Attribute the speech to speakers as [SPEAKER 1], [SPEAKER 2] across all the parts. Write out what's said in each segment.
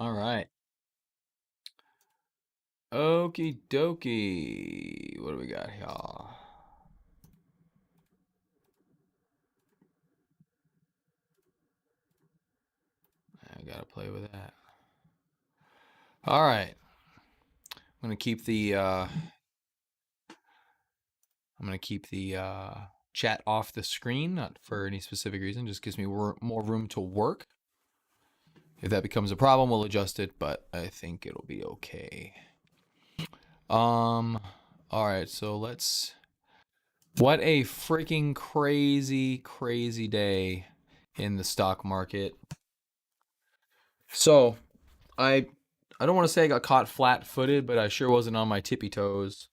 [SPEAKER 1] All right. Okie dokie. What do we got here? I gotta play with that. All right. I'm gonna keep the chat off the screen, not for any specific reason. Just gives me more room to work. If that becomes a problem, we'll adjust it, but I think it'll be okay. Um. All right. So let's. What a freaking crazy day in the stock market. So I I don't want to say I got caught flat-footed, but I sure wasn't on my tippy toes.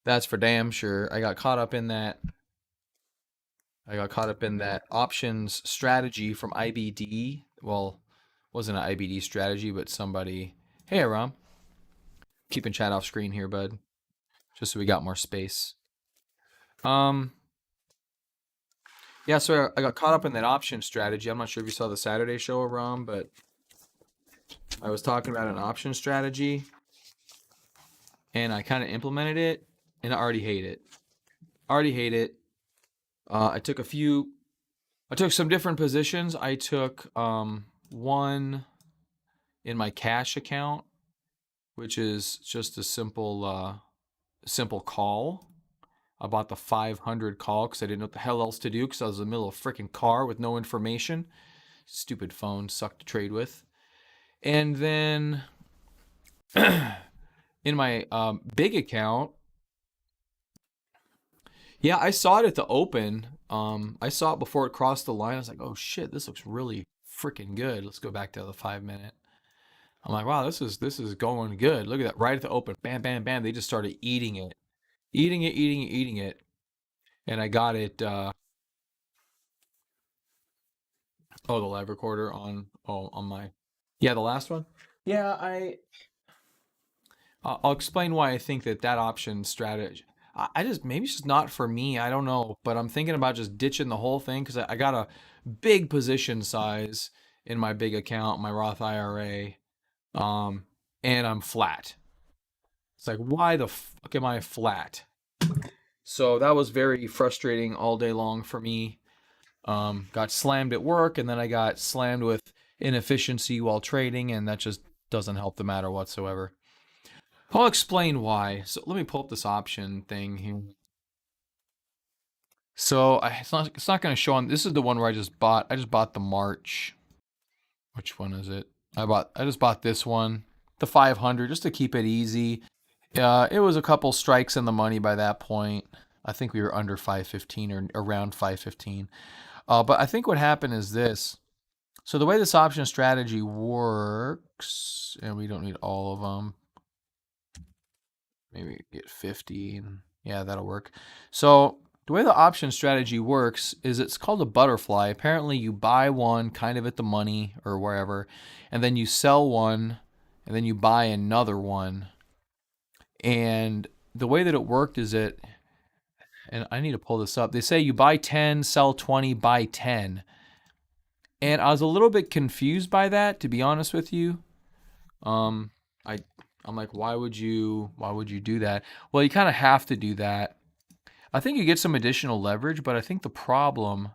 [SPEAKER 1] That's for damn sure. I got caught up in that options strategy from IBD. Well, wasn't an IBD strategy, but somebody. Hey, Aram. Keeping chat off screen here, bud. Just so we got more space. Um, yeah, so I got caught up in that option strategy. I'm not sure if you saw the Saturday show, Aram, but I was talking about an option strategy, and I kind of implemented it, and I already hate it. Already hate it. I took a few. I took some different positions. I took one in my cash account, which is just a simple call. I bought the 500 call because I didn't know what the hell else to do because I was in the middle of a freaking car with no information. Stupid phone sucked to trade with. And then in my big account, yeah, I saw it at the open. I saw it before it crossed the line. I was like, oh shit, this looks really freaking good. Let's go back to the 5 minute. I'm like, wow, this is going good. Look at that, right at the open, bam, bam, bam. They just started eating it, eating it, and I got it. Oh, the live recorder on my yeah, the last one. Yeah, I'll explain why I think that option strategy. I just maybe it's just not for me. I don't know, but I'm thinking about just ditching the whole thing because I got a big position size in my big account, my Roth IRA, um, and I'm flat. It's like, why the fuck am I flat? So that was very frustrating all day long for me. Got slammed at work, and then I got slammed with inefficiency while trading, and that just doesn't help the matter whatsoever. I'll explain why. So let me pull up this option thing here. So it's not going to show on. This is the one where I just bought. I just bought the March. Which one is it? I just bought this one, the 500, just to keep it easy. It was a couple strikes in the money by that point. I think we were under 515 or around 515. But I think what happened is this. So the way this option strategy works, and we don't need all of them. Maybe get 50. And yeah, that'll work. So the way the option strategy works is it's called a butterfly. Apparently, you buy one kind of at the money or wherever, and then you sell one, and then you buy another one. And the way that it worked is that, and I need to pull this up. They say you buy 10, sell 20, buy 10. And I was a little bit confused by that, to be honest with you. Um, I I'm like, why would you do that? Well, you kind of have to do that. I think you get some additional leverage, but I think the problem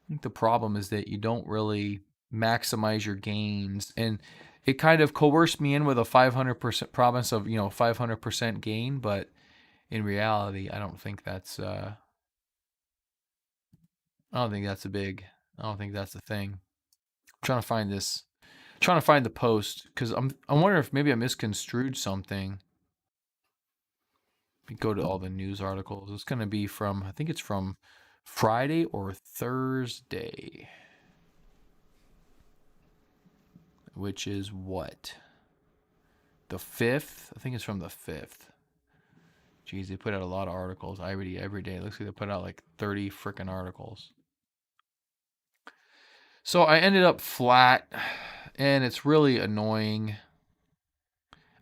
[SPEAKER 1] is that you don't really maximize your gains, and it kind of coerced me in with a 500% promise of 500% gain, but in reality, I don't think that's a big. I don't think that's the thing. I'm trying to find this. Trying to find the post because I wonder if maybe I misconstrued something. Let me go to all the news articles. It's going to be from, I think it's from Friday or Thursday, which is what? The 5th? I think it's from the 5th. Geez, they put out a lot of articles every day. It looks like they put out like 30 freaking articles. So I ended up flat, and it's really annoying.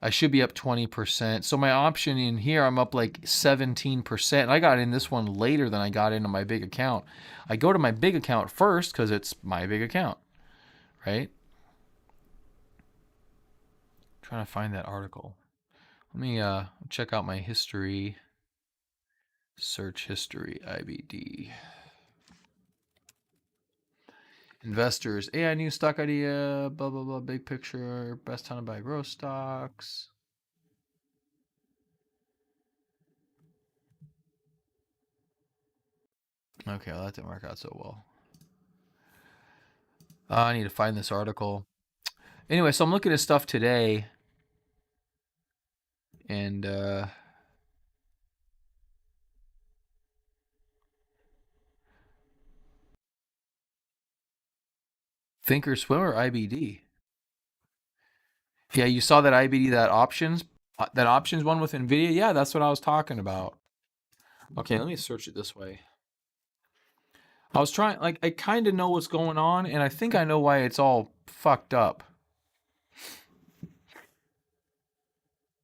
[SPEAKER 1] I should be up 20%. So my option in here, I'm up like 17%. I got in this one later than I got into my big account. I go to my big account first because it's my big account, right? trying to find that article. Let me check out my history. Search history, IBD. Investors, AI new stock idea, blah, blah, blah, big picture, best time to buy growth stocks. Okay, well, that didn't work out so well. I need to find this article. Anyway, so I'm looking at stuff today, and Thinkorswim or IBD? Yeah, you saw that IBD, that options one with NVDA? Yeah, that's what I was talking about. Okay, let me search it this way. I was trying, like, I kind of know what's going on, and I think I know why it's all fucked up.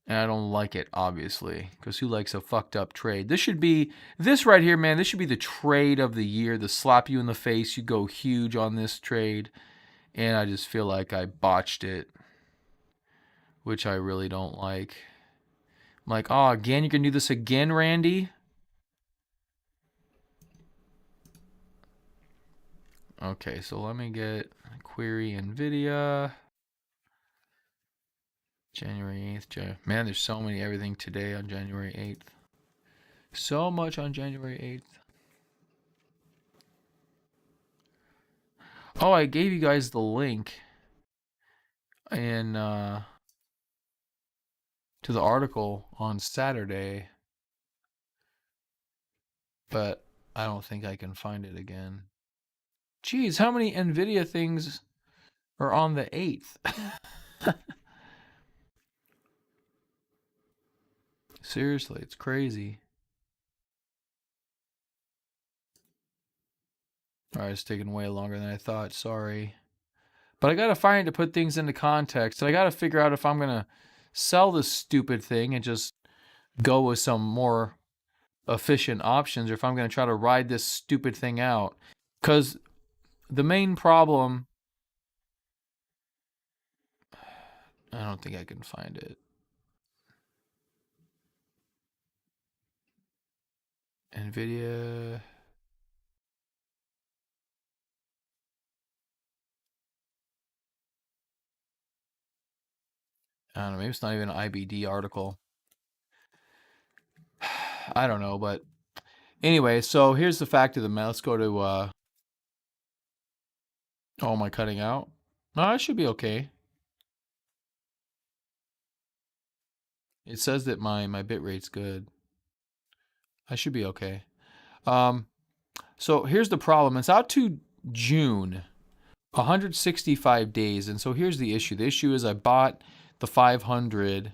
[SPEAKER 1] And I don't like it, obviously, because who likes a fucked up trade? This right here, man, this should be the trade of the year, the slap you in the face, you go huge on this trade, and I just feel like I botched it, which I really don't like. I'm like, oh, again, you're going to do this again, Randy? Okay, so let me get query NVIDIA. January 8th. Man, there's so many everything today on January 8th. So much on January 8th. Oh, I gave you guys the link and to the article on Saturday, but I don't think I can find it again. Geez, how many NVIDIA things are on the 8th? Seriously, it's crazy. All right, it's taking way longer than I thought. Sorry. But I got to find to put things into context. And I got to figure out if I'm going to sell this stupid thing and just go with some more efficient options or if I'm going to try to ride this stupid thing out. Because the main problem, I don't think I can find it. NVIDIA. I don't know. Maybe it's not even an IBD article. I don't know. But anyway, so here's the fact of the matter. Let's go to, oh, am I cutting out? No, I should be okay. It says that my bit rate's good. I should be okay. So here's the problem. It's out to June, 165 days. And so here's the issue. The issue is I bought the 500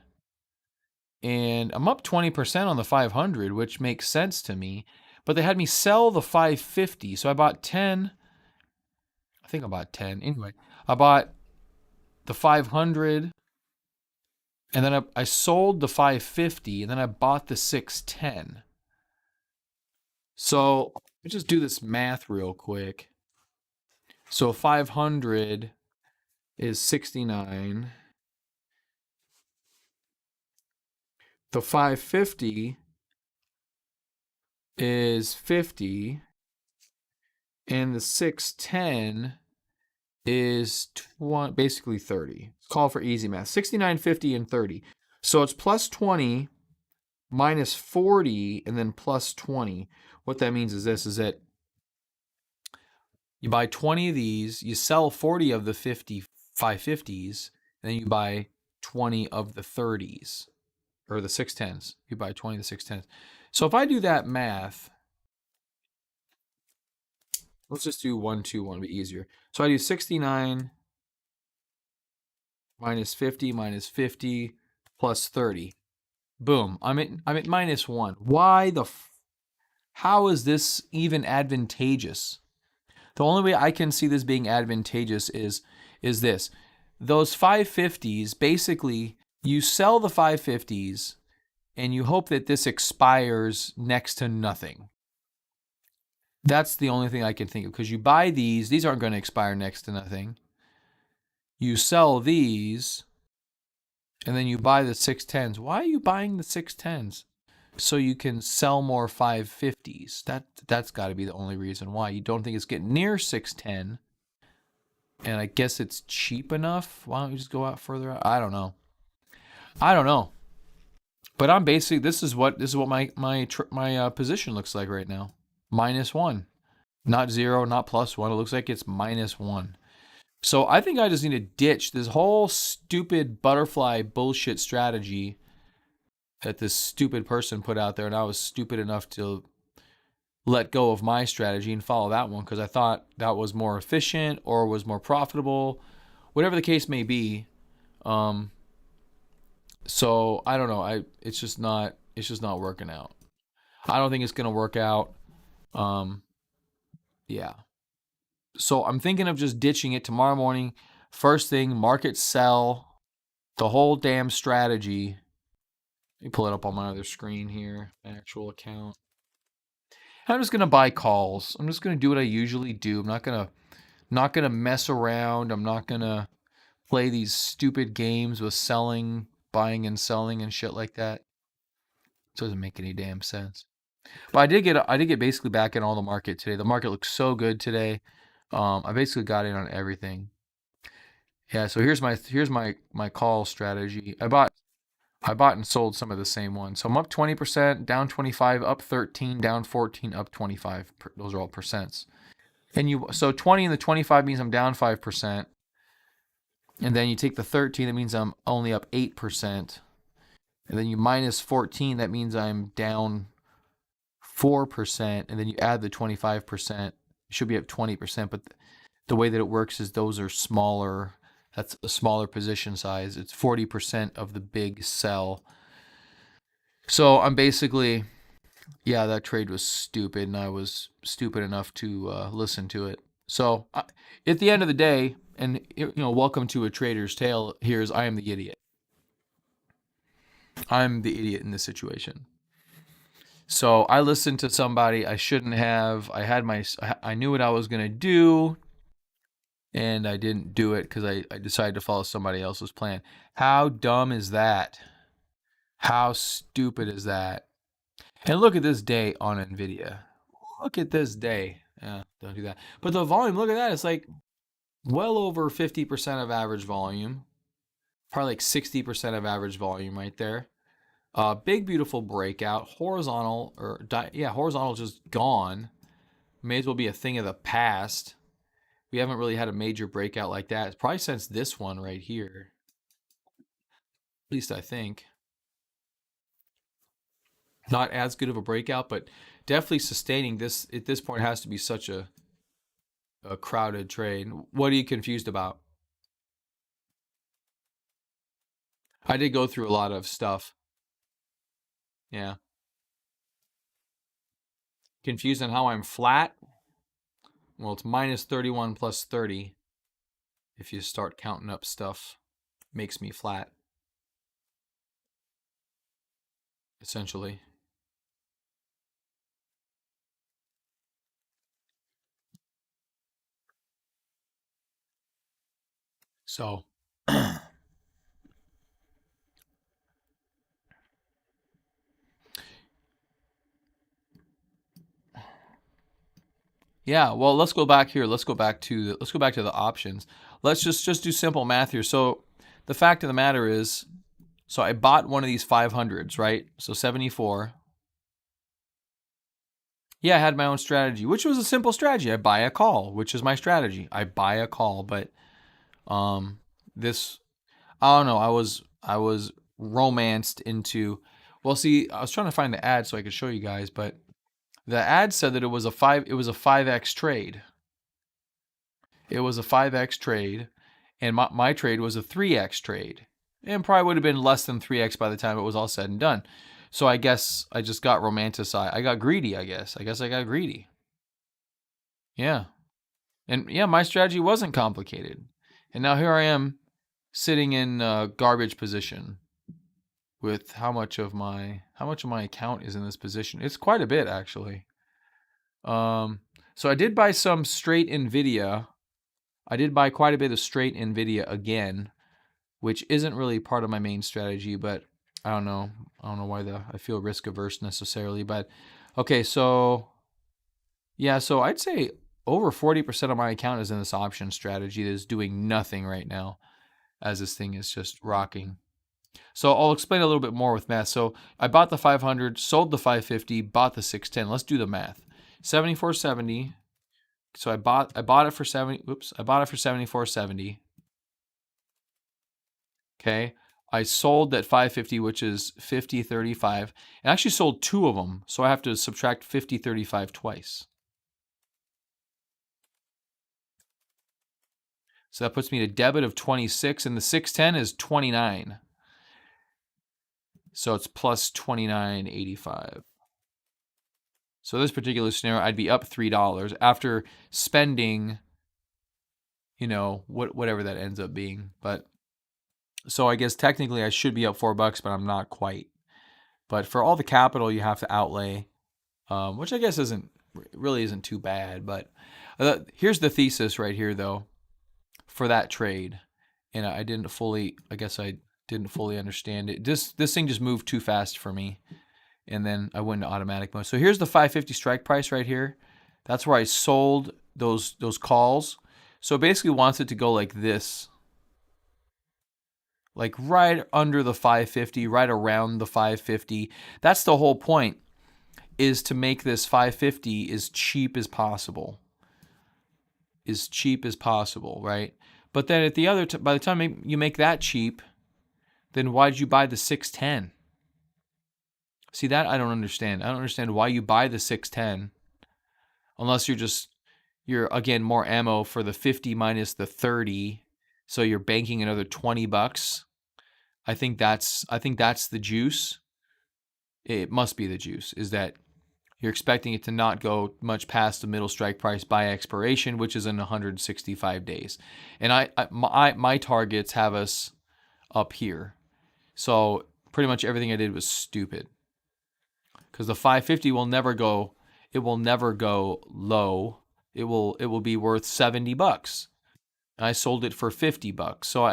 [SPEAKER 1] and I'm up 20% on the 500, which makes sense to me. But they had me sell the 550. So I bought 10. I think I bought 10. Anyway, I bought the 500 and then I sold the 550 and then I bought the 610. So let's just do this math real quick. So 500 is 69. The 550 is 50. And the 610 is basically 30. Let's call for easy math. 69, 50, and 30. So it's plus 20 minus 40 and then plus 20. What that means is this, is that you buy 20 of these, you sell 40 of the 550s, and then you buy 20 of the 30s, or the 610s. You buy 20 of the 610s. So if I do that math, let's just do 1, 2, 1, be easier. So I do 69 minus 50 plus 30. Boom. I'm at minus 1. Why the how is this even advantageous? The only way I can see this being advantageous is this. Those 550s, basically, you sell the 550s and you hope that this expires next to nothing. That's the only thing I can think of, because you buy these aren't going to expire next to nothing. You sell these, and then you buy the 610s. Why are you buying the 610s? So you can sell more 550s. That's got to be the only reason why. You don't think it's getting near 610, and I guess it's cheap enough. Why don't you just go out further out? I don't know. I don't know. But I'm basically this is what my position looks like right now. -1, not 0, not +1. It looks like it's -1. So I think I just need to ditch this whole stupid butterfly bullshit strategy that this stupid person put out there, and I was stupid enough to let go of my strategy and follow that one because I thought that was more efficient or was more profitable, whatever the case may be. So I don't know. It's just not working out. I don't think it's gonna work out. Yeah. So I'm thinking of just ditching it tomorrow morning. First thing, market sell the whole damn strategy. Let me pull it up on my other screen here, my actual account. I'm just gonna buy calls. I'm just gonna do what I usually do. I'm not gonna mess around. I'm not gonna play these stupid games with selling, buying and selling and shit like that. It doesn't make any damn sense. But I did get basically back in all the market today. The market looks so good today. I basically got in on everything. Yeah, so here's my call strategy. I bought and sold some of the same ones. So I'm up 20%, down 25, up 13, down 14, up 25. Those are all percents. And so 20 and the 25 means I'm down 5%. And then you take the 13, that means I'm only up 8%. And then you minus 14, that means I'm down 4%. And then you add the 25%, you should be up 20%. But the way that it works is those are smaller. That's a smaller position size. It's 40% of the big sell. So I'm basically, yeah, that trade was stupid, and I was stupid enough to listen to it. So at the end of the day, and welcome to a trader's tale. Here's I am the idiot. I'm the idiot in this situation. So I listened to somebody I shouldn't have. I knew what I was gonna do, and I didn't do it because I decided to follow somebody else's plan. How dumb is that? How stupid is that? And look at this day on NVDA. Look at this day. Yeah, don't do that. But the volume, look at that. It's like well over 50% of average volume. Probably like 60% of average volume right there. Big, beautiful breakout. Horizontal, horizontal just gone. May as well be a thing of the past. We haven't really had a major breakout like that. It's probably since this one right here. At least I think. Not as good of a breakout, but definitely sustaining this at this point has to be such a crowded trade. What are you confused about? I did go through a lot of stuff. Yeah. Confused on how I'm flat? Well, it's minus 31 plus 30. If you start counting up stuff, makes me flat. Essentially. So yeah, well, let's go back here. Let's go back to the options. Let's just do simple math here. So the fact of the matter is, so I bought one of these 500s, right? So 74. Yeah, I had my own strategy, which was a simple strategy. I buy a call, which is my strategy. I buy a call, but this I don't know. I was romanced into. Well, see, I was trying to find the ad so I could show you guys, but the ad said that it was a 5x trade. It was a 5x trade, and my trade was a 3x trade. And probably would have been less than 3x by the time it was all said and done. So I guess I just got romanticized. I got greedy, I guess. I got greedy. Yeah. And yeah, my strategy wasn't complicated. And now here I am sitting in a garbage position with how much of my account is in this position. It's quite a bit actually. So I did buy some straight NVIDIA. I did buy quite a bit of straight NVIDIA again. which isn't really part of my main strategy, but I don't know. I don't know why I feel risk averse necessarily, but okay, so yeah, so I'd say over 40% of my account is in this option strategy that is doing nothing right now as this thing is just rocking. So I'll explain a little bit more with math. So I bought the 500, sold the 550, bought the 610. Let's do the math. 74.70. So I bought it for 70. Oops, I bought it for 74.70. Okay. I sold that 550, which is 50.35, and I actually sold two of them. So I have to subtract 50.35 twice. So that puts me to debit of 26, and the 610 is 29. So it's plus 29.85. So this particular scenario, I'd be up $3 after spending, whatever that ends up being. But so I guess technically I should be up $4, but I'm not quite. But for all the capital you have to outlay, which I guess really isn't too bad. But here's the thesis right here, though, for that trade, and I didn't fully understand it. This thing just moved too fast for me, and then I went into automatic mode. So here's the 550 strike price right here. That's where I sold those calls. So it basically wants it to go like this, like right under the 550, right around the 550. That's the whole point, is to make this 550 as cheap as possible. Right? But then by the time you make that cheap, then why did you buy the 610? See, that I don't understand. I don't understand why you buy the 610 unless you're again more ammo for the 50 minus the 30, so you're banking another $20. I think that's the juice. It must be the juice, is that you're expecting it to not go much past the middle strike price by expiration, which is in 165 days. And my targets have us up here. So pretty much everything I did was stupid. Because the 550 will never go low. It will be worth $70. And I sold it for $50. So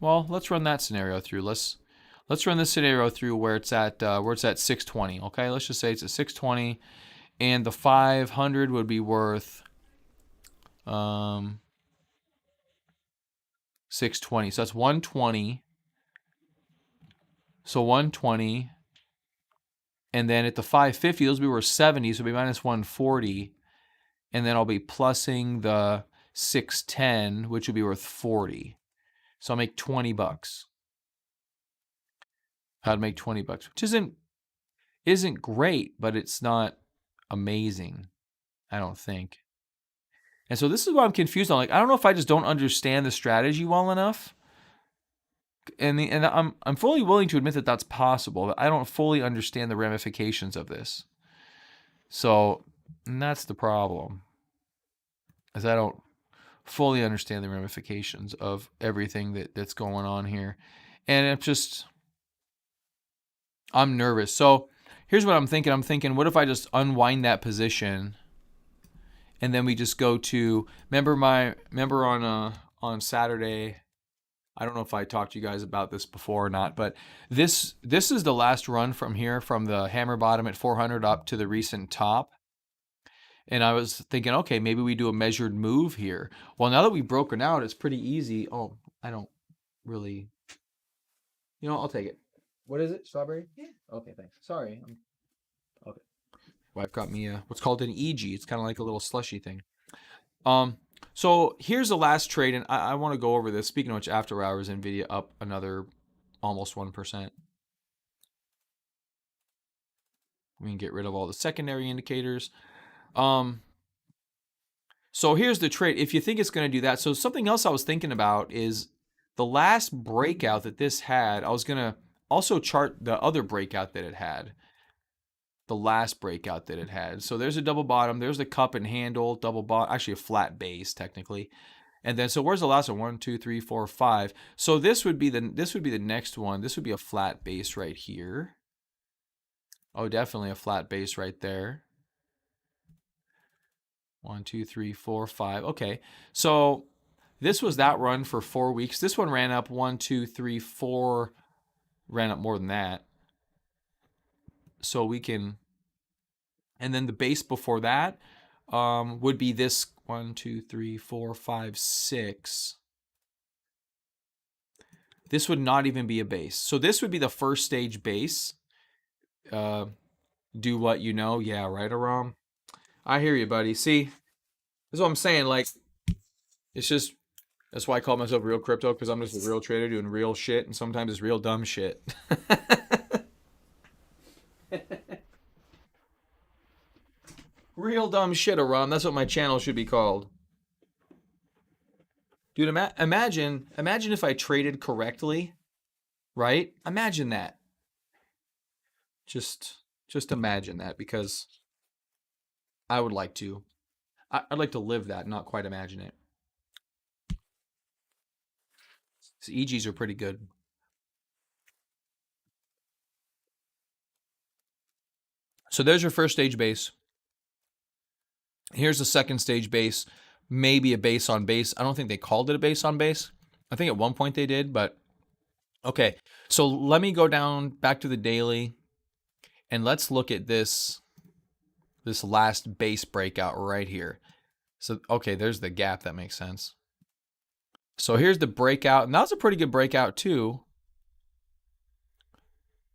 [SPEAKER 1] let's run that scenario through. Let's run this scenario through where it's at 620. Okay, let's just say it's at 620, and the 500 would be worth 620. So that's 120. So 120, and then at the 550, those will be worth 70. So it'll be minus 140, and then I'll be plussing the 610, which would be worth 40. So I'll make $20. I'd make $20, which isn't great, but it's not amazing, I don't think. And so this is what I'm confused on. Like, I don't know if I just don't understand the strategy well enough. And I'm fully willing to admit that that's possible, but I don't fully understand the ramifications of this. So, and that's the problem, is I don't fully understand the ramifications of everything that's going on here. And I'm nervous. So here's what I'm thinking. I'm thinking, what if I just unwind that position, and then we just go to, remember on Saturday, I don't know if I talked to you guys about this before or not, but this is the last run from here, from the hammer bottom at 400 up to the recent top. And I was thinking, okay, maybe we do a measured move here. Well, now that we've broken out, it's pretty easy. Oh, I don't really, I'll take it. What is it? Strawberry? Yeah. Okay, thanks. Sorry. Okay. Wife got me what's called an EG. It's kind of like a little slushy thing. So here's the last trade, and I want to go over this. Speaking of which, after hours, NVDA up another almost 1%. We can get rid of all the secondary indicators. So here's the trade. If you think it's going to do that, so something else I was thinking about is the last breakout that this had. I was going to also chart the other breakout that it had. The last breakout that it had. So there's a double bottom. There's the cup and handle, double bottom, actually a flat base technically. And then, so where's the last one? 1, 2, 3, 4, 5. So this would be the next one. This would be a flat base right here. Oh, definitely a flat base right there. 1, 2, 3, 4, 5. Okay. So This was that run for 4 weeks. This one ran up 1, 2, 3, 4, ran up more than that. So we can, and then the base before that would be this 1, 2, 3, 4, 5, 6. This would not even be a base. So this would be the first stage base. Do what you know. Yeah, right, Aram? I hear you, buddy. See, this is what I'm saying. Like, it's just, that's why I call myself Real Crypto, because I'm just a real trader doing real shit, and sometimes it's real dumb shit. Real dumb shit, Aram. That's what my channel should be called. Dude, imagine if I traded correctly, right? Imagine that. Just imagine that, because I would like to. I'd like to live that, not quite imagine it. So EGs are pretty good. So there's your first stage base. Here's the second stage base. Maybe a base on base. I don't think they called it a base on base. I think at one point they did, but okay. So let me go down back to the daily, and let's look at this last base breakout right here. So, okay, there's the gap. That makes sense. So here's the breakout, and that was a pretty good breakout too.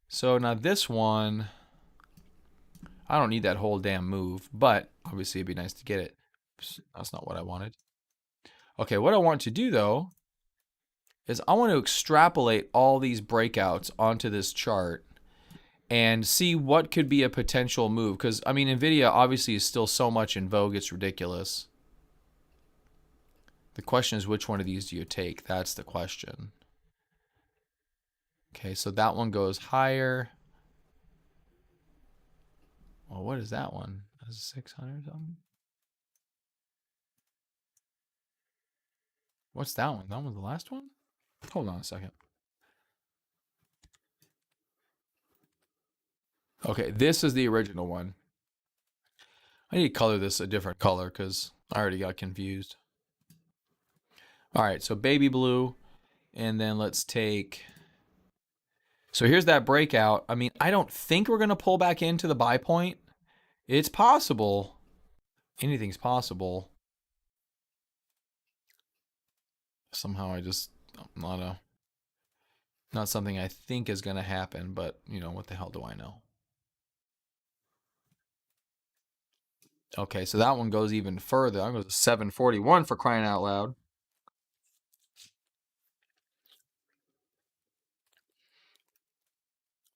[SPEAKER 1] So now this one, I don't need that whole damn move, but obviously it'd be nice to get it. That's not what I wanted. Okay, what I want to do though is I want to extrapolate all these breakouts onto this chart and see what could be a potential move. Because, I mean, NVIDIA obviously is still so much in vogue, it's ridiculous. The question is, which one of these do you take? That's the question. Okay, so that one goes higher. Well, what is that one? That's 600 something? What's that one? That one's the last one? Hold on a second. Okay, this is the original one. I need to color this a different color because I already got confused. All right, so baby blue, and then let's take, so here's that breakout. I mean, I don't think we're going to pull back into the buy point. It's possible. Anything's possible. Somehow I just, not something I think is going to happen, but you know, what the hell do I know? Okay, so that one goes even further. That goes to 741 for crying out loud.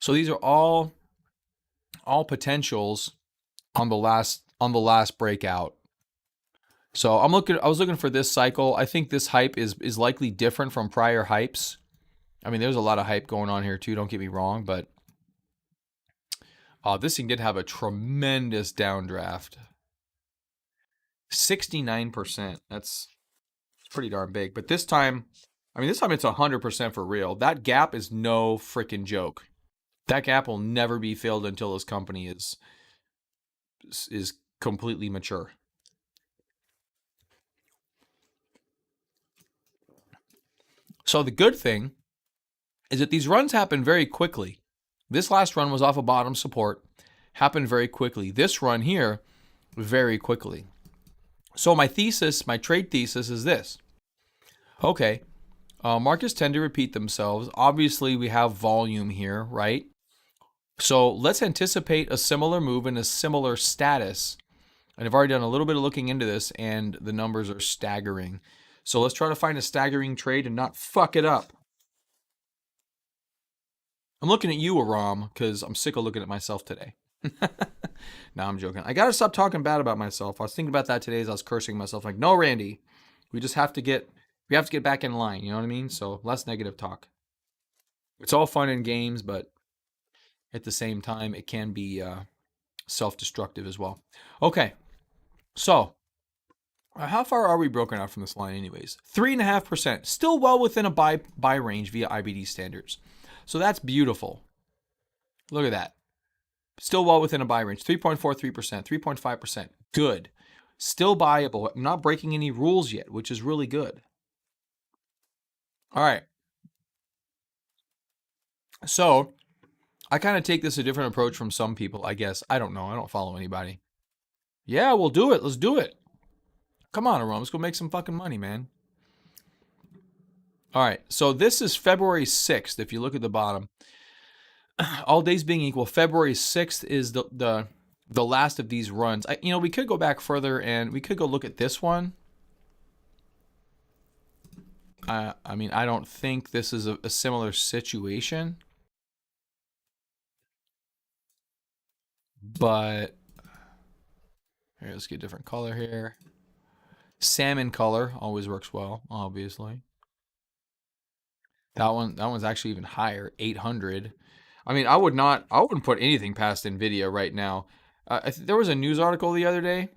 [SPEAKER 1] So these are all potentials on the last breakout. So I was looking for this cycle. I think this hype is likely different from prior hypes. I mean, there's a lot of hype going on here too, don't get me wrong, but this thing did have a tremendous downdraft. 69%. That's pretty darn big. But this time, I mean, this time it's 100% for real. That gap is no freaking joke. That gap will never be filled until this company is completely mature. So the good thing is that these runs happen very quickly. This last run was off a bottom support, happened very quickly. This run here, very quickly. So my trade thesis is this. Okay, markets tend to repeat themselves. Obviously, we have volume here, right? So let's anticipate a similar move in a similar status. And I've already done a little bit of looking into this, and the numbers are staggering. So let's try to find a staggering trade and not fuck it up. I'm looking at you, Aram, because I'm sick of looking at myself today. No, I'm joking. I gotta stop talking bad about myself. I was thinking about that today as I was cursing myself. Like, no, Randy, we have to get back in line. You know what I mean? So less negative talk. It's all fun and games, but at the same time, it can be self-destructive as well. Okay, so how far are we broken out from this line anyways? 3.5%, still well within a buy range via IBD standards. So that's beautiful. Look at that. Still well within a buy range. 3.43%, 3.5%. Good. Still buyable. I'm not breaking any rules yet, which is really good. All right. So I kind of take this a different approach from some people, I guess. I don't know. I don't follow anybody. Yeah, we'll do it. Let's do it. Come on, Aram. Let's go make some fucking money, man. All right. So this is February 6th. If you look at the bottom, all days being equal, February 6th is the last of these runs. We could go back further and we could go look at this one. I mean, I don't think this is a similar situation, but here, let's get a different color here. Salmon color always works well, obviously. That one's actually even higher, 800. I mean, I wouldn't put anything past NVIDIA right now. There was a news article the other day,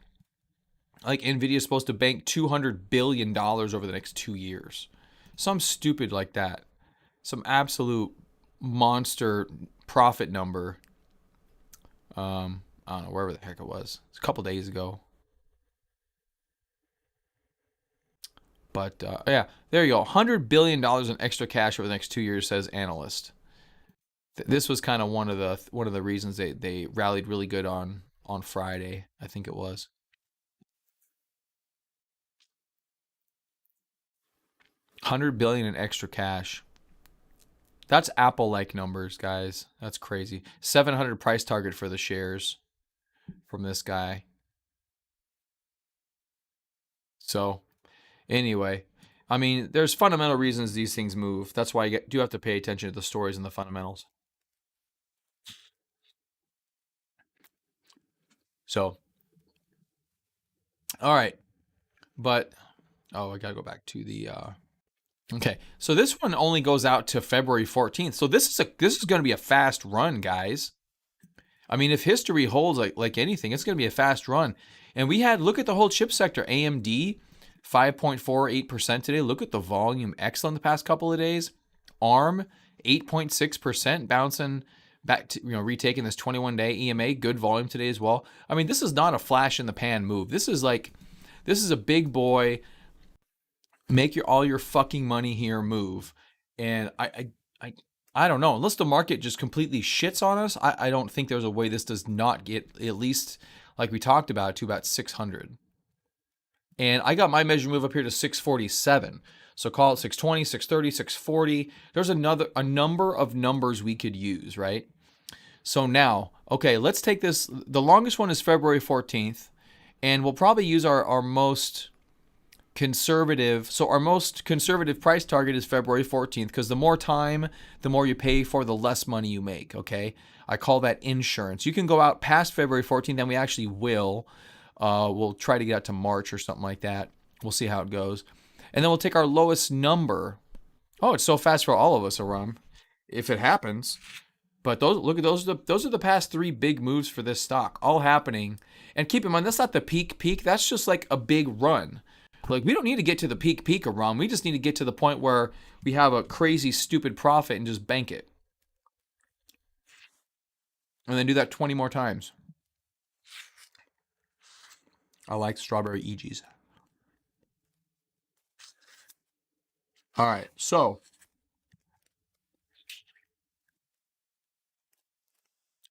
[SPEAKER 1] like NVIDIA is supposed to bank $200 billion over the next 2 years. Some stupid like that. Some absolute monster profit number. I don't know, wherever the heck it was. It's a couple days ago. But yeah, there you go. $100 billion in extra cash over the next 2 years, says analyst. This was kind of one of the reasons they rallied really good on Friday. I think it was 100 billion in extra cash. That's Apple like numbers, guys. That's crazy. 700 price target for the shares from this guy. So anyway, I mean, there's fundamental reasons these things move. That's why you do have to pay attention to the stories and the fundamentals. So, all right, but I gotta go back to the. Okay, so this one only goes out to February 14th. So this is going to be a fast run, guys. I mean, if history holds like anything, it's going to be a fast run. And look at the whole chip sector. AMD 5.48% today. Look at the volume, excellent the past couple of days. ARM 8.6%, bouncing back to, retaking this 21-day EMA, good volume today as well. I mean, this is not a flash in the pan move. This is a big boy, make all your fucking money here move. And I don't know, unless the market just completely shits on us, I don't think there's a way this does not get at least, like we talked about, to about 600. And I got my measure move up here to 647. So call it 620, 630, 640. There's a number of numbers we could use, right? So now, okay, let's take this. The longest one is February 14th, and we'll probably use our most conservative. So our most conservative price target is February 14th, because the more time, the more you pay for, the less money you make, okay? I call that insurance. You can go out past February 14th, and we actually will. We'll try to get out to March or something like that. We'll see how it goes. And then we'll take our lowest number. Oh, it's so fast for all of us, Aram, if it happens. But look at those. Those are the past three big moves for this stock, all happening. And keep in mind, that's not the peak. That's just like a big run. Like, we don't need to get to the peak Aram. We just need to get to the point where we have a crazy, stupid profit and just bank it. And then do that 20 more times. I like strawberry EGs. All right, so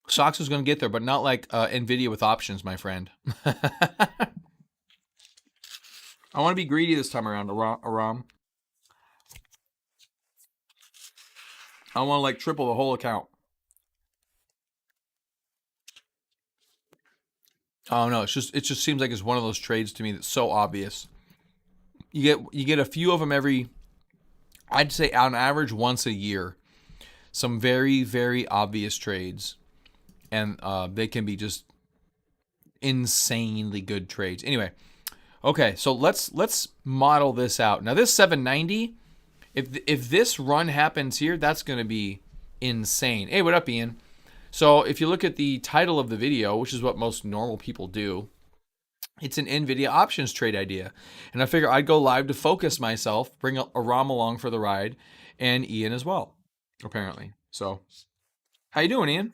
[SPEAKER 1] Sox is going to get there, but not like NVIDIA with options, my friend. I want to be greedy this time around, Aram. I want to like triple the whole account. Oh no, it just seems like it's one of those trades to me that's so obvious. You get a few of them every, I'd say on average once a year. Some very, very obvious trades, and they can be just insanely good trades. Anyway, okay, so let's model this out. Now this 790, if this run happens here, that's going to be insane. Hey, what up, Ian? So if you look at the title of the video, which is what most normal people do, it's an NVIDIA options trade idea. And I figure I'd go live to focus myself, bring Aram along for the ride, and Ian as well, apparently. So, how you doing, Ian?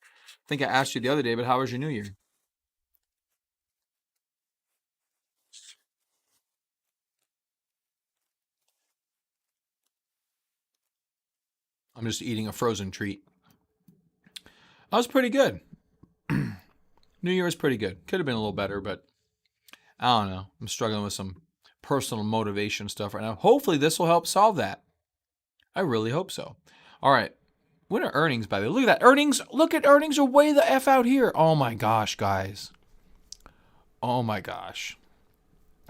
[SPEAKER 1] I think I asked you the other day, but how was your New Year? I'm just eating a frozen treat. That was pretty good. New Year was pretty good. Could have been a little better, but I don't know. I'm struggling with some personal motivation stuff right now. Hopefully this will help solve that. I really hope so. All right. When are earnings, by the way? Look at that. Earnings. Look at earnings are way the F out here. Oh my gosh, guys. Oh my gosh.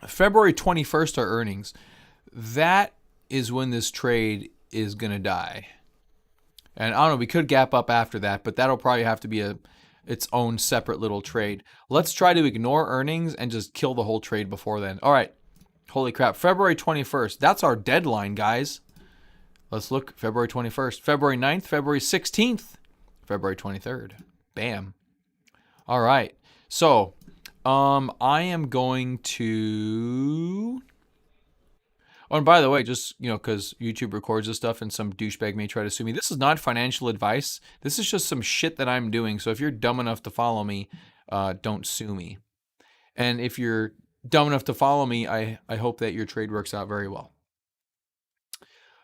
[SPEAKER 1] February 21st are earnings. That is when this trade is going to die. And I don't know, we could gap up after that, but that'll probably have to be its own separate little trade. Let's try to ignore earnings and just kill the whole trade before then. All right. Holy crap. February 21st. That's our deadline, guys. Let's look. February 21st. February 9th. February 16th. February 23rd. Bam. All right. So, I am going to... Oh, and by the way, just, because YouTube records this stuff and some douchebag may try to sue me, this is not financial advice. This is just some shit that I'm doing. So if you're dumb enough to follow me, don't sue me. And if you're dumb enough to follow me, I hope that your trade works out very well.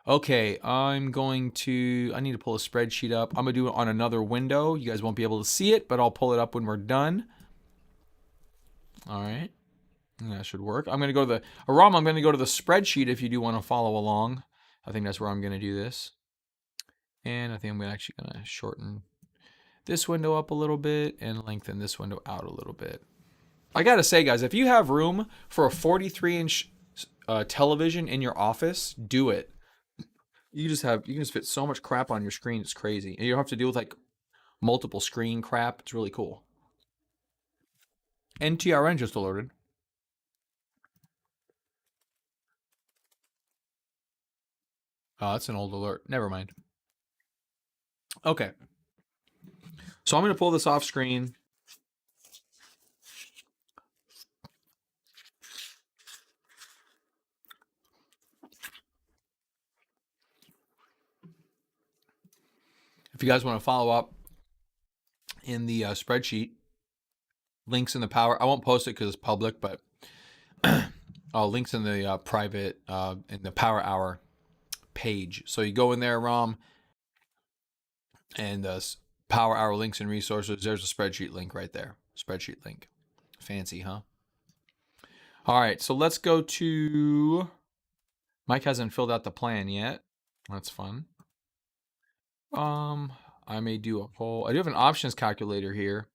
[SPEAKER 1] Okay, I need to pull a spreadsheet up. I'm going to do it on another window. You guys won't be able to see it, but I'll pull it up when we're done. All right. That should work. I'm going to go to the spreadsheet if you do want to follow along. I think that's where I'm going to do this. And I think I'm actually going to shorten this window up a little bit and lengthen this window out a little bit. I got to say, guys, if you have room for a 43-inch television in your office, do it. You can just fit so much crap on your screen. It's crazy. And you don't have to deal with like multiple screen crap. It's really cool. NTRN just alerted. Oh, that's an old alert. Never mind. Okay. So I'm going to pull this off screen. If you guys want to follow up in the spreadsheet, links in the power. I won't post it because it's public, but links in the private in the Power Hour page. So you go in there, Rom, and Power Hour links and resources. There's a spreadsheet link right there. Spreadsheet link. Fancy, huh? All right, so let's go to... Mike hasn't filled out the plan yet. That's fun. I may do a poll. I do have an options calculator here,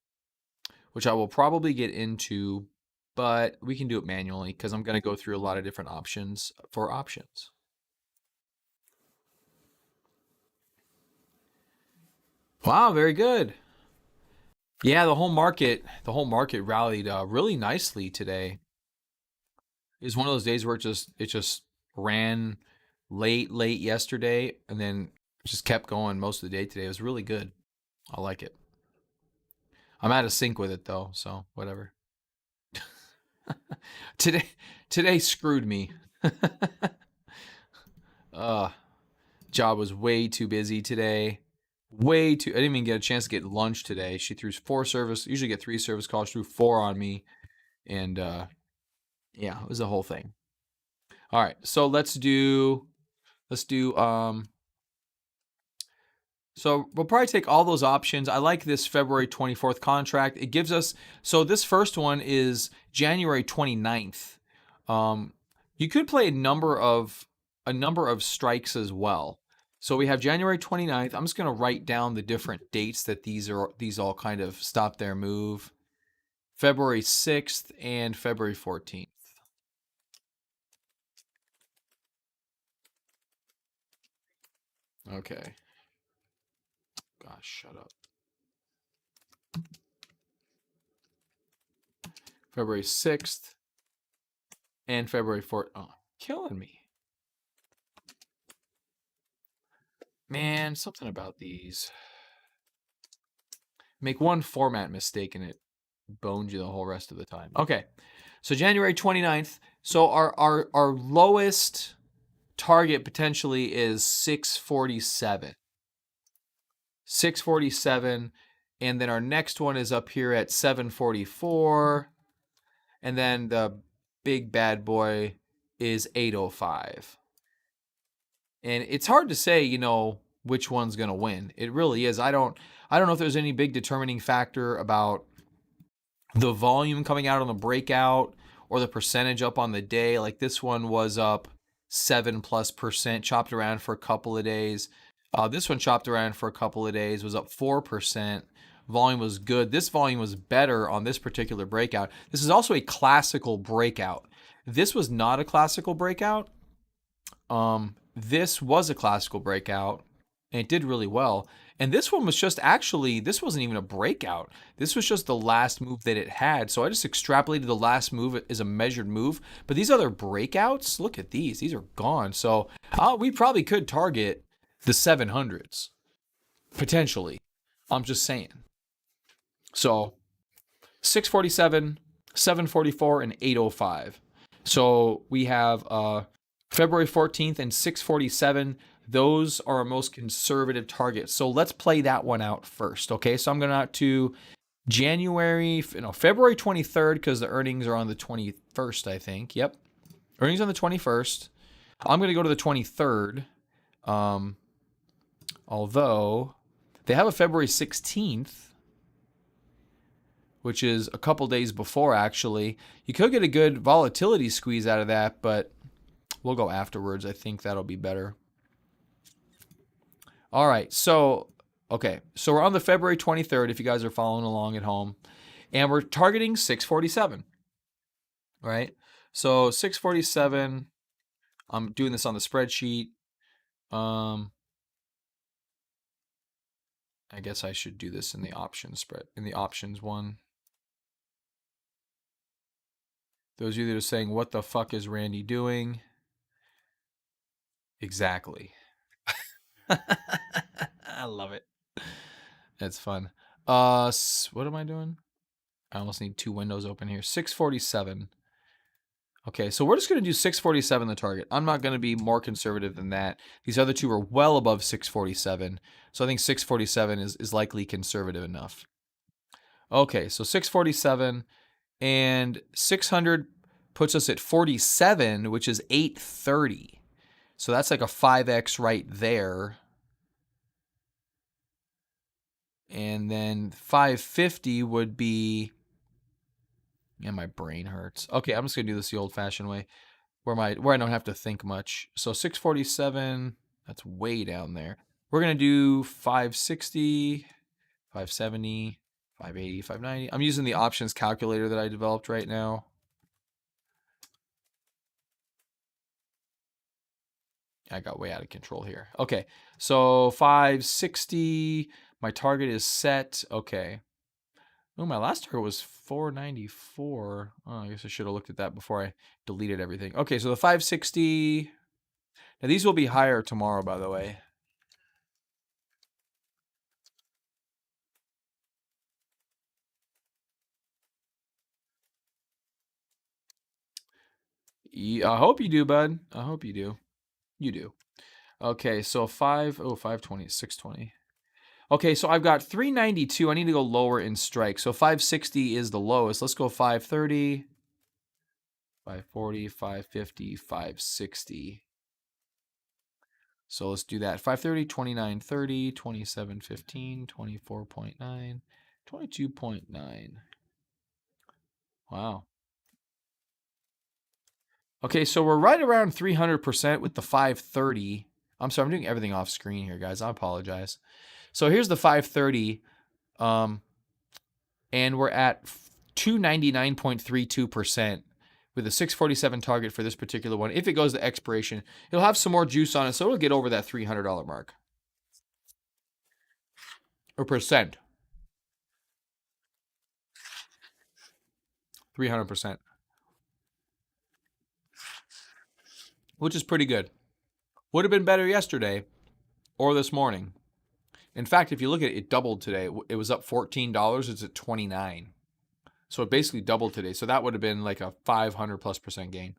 [SPEAKER 1] which I will probably get into, but we can do it manually because I'm going to go through a lot of different options for options. Wow, very good. Yeah, the whole market rallied really nicely today. It's one of those days where it just ran late yesterday and then just kept going most of the day today. It was really good. I like it. I'm out of sync with it though, so whatever. Today screwed me. Job was way too busy today. I didn't even get a chance to get lunch today. She threw usually get 3 service calls, threw 4 on me. And yeah, it was a whole thing. All right, so let's do so we'll probably take all those options. I like this February 24th contract. It gives us, so this first one is January 29th. You could play a number of strikes as well. So we have January 29th. I'm just going to write down the different dates that these all kind of stop their move. February 6th and February 14th. Okay. Gosh, shut up. February 6th and February 4th. Oh, killing me. Man, something about these. Make one format mistake and it bones you the whole rest of the time. Okay, so January 29th. So our lowest target potentially is 647. 647, and then our next one is up here at 744, and then the big bad boy is 805. And it's hard to say, which one's going to win. It really is. I don't know if there's any big determining factor about the volume coming out on the breakout or the percentage up on the day. Like this one was up 7+%, chopped around for a couple of days. This one chopped around for a couple of days, was up 4%. Volume was good. This volume was better on this particular breakout. This is also a classical breakout. This was not a classical breakout. This was a classical breakout, and it did really well. And this one was just actually, this wasn't even a breakout. This was just the last move that it had. So I just extrapolated the last move as a measured move. But these other breakouts, look at these. These are gone. So we probably could target the 700s, potentially. I'm just saying. So 647, 744, and 805. So we have February 14th and 647. Those are our most conservative targets. So let's play that one out first. Okay, so I'm going out to February 23rd, because the earnings are on the 21st, I think. Yep. Earnings on the 21st. I'm going to go to the 23rd. Although they have a February 16th, which is a couple days before, actually. You could get a good volatility squeeze out of that, but we'll go afterwards. I think that'll be better. All right, so we're on the February 23rd, if you guys are following along at home, and we're targeting 647, right? So 647, I'm doing this on the spreadsheet. I guess I should do this in the options spread, in the options one. Those of you that are saying, what the fuck is Randy doing? Exactly. I love it. That's fun. What am I doing? I almost need two windows open here. 647. Okay, so we're just going to do 647 the target. I'm not going to be more conservative than that. These other two are well above 647. So I think 647 is likely conservative enough. Okay, so 647 and 600 puts us at 47, which is 830. So that's like a 5x right there. And then 550 would be, and my brain hurts. Okay, I'm just gonna do this the old-fashioned way, where I don't have to think much. So 647, that's way down there. We're gonna do 560, 570, 580, 590. I'm using the options calculator that I developed right now. I got way out of control here. Okay, so 560. My target is set. Okay. Oh, my last target was 494. Oh, I guess I should have looked at that before I deleted everything. Okay, so the 560. Now, these will be higher tomorrow, by the way. I hope you do, bud. I hope you do. You do. Okay, so 520, 620. Okay, so I've got 392. I need to go lower in strike. So 560 is the lowest. Let's go 530, 540, 550, 560. So let's do that. 530, 2930, 2715, 24.9, 22.9. Wow. Okay, so we're right around 300% with the 530. I'm sorry, I'm doing everything off screen here, guys. I apologize. So here's the 530, and we're at 299.32% with a 647 target for this particular one. If it goes to expiration, it'll have some more juice on it, so it'll get over that $300 mark. Or percent. 300%. Which is pretty good. Would have been better yesterday or this morning. In fact, if you look at it, it doubled today. It was up $14. It's at $29. So it basically doubled today. So that would have been like a 500+% gain.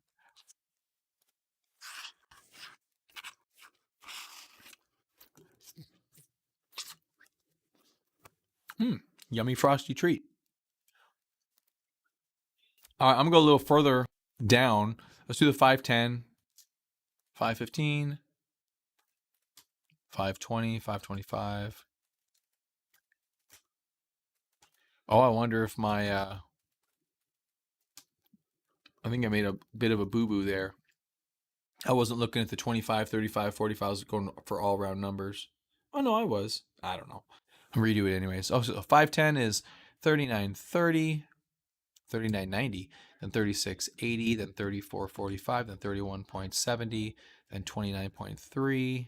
[SPEAKER 1] Yummy frosty treat. All right, I'm going to go a little further down. Let's do the 510, 515, 520, 525. Oh, I wonder if my, I think I made a bit of a boo-boo there. I wasn't looking at the 25, 35, 45. I was going for all round numbers. Oh, no, I was. I don't know. I'll redo it anyways. Oh, so 510 is 39.30, 39.90, then 36.80, then 34.45, then 31.70, then 29.3.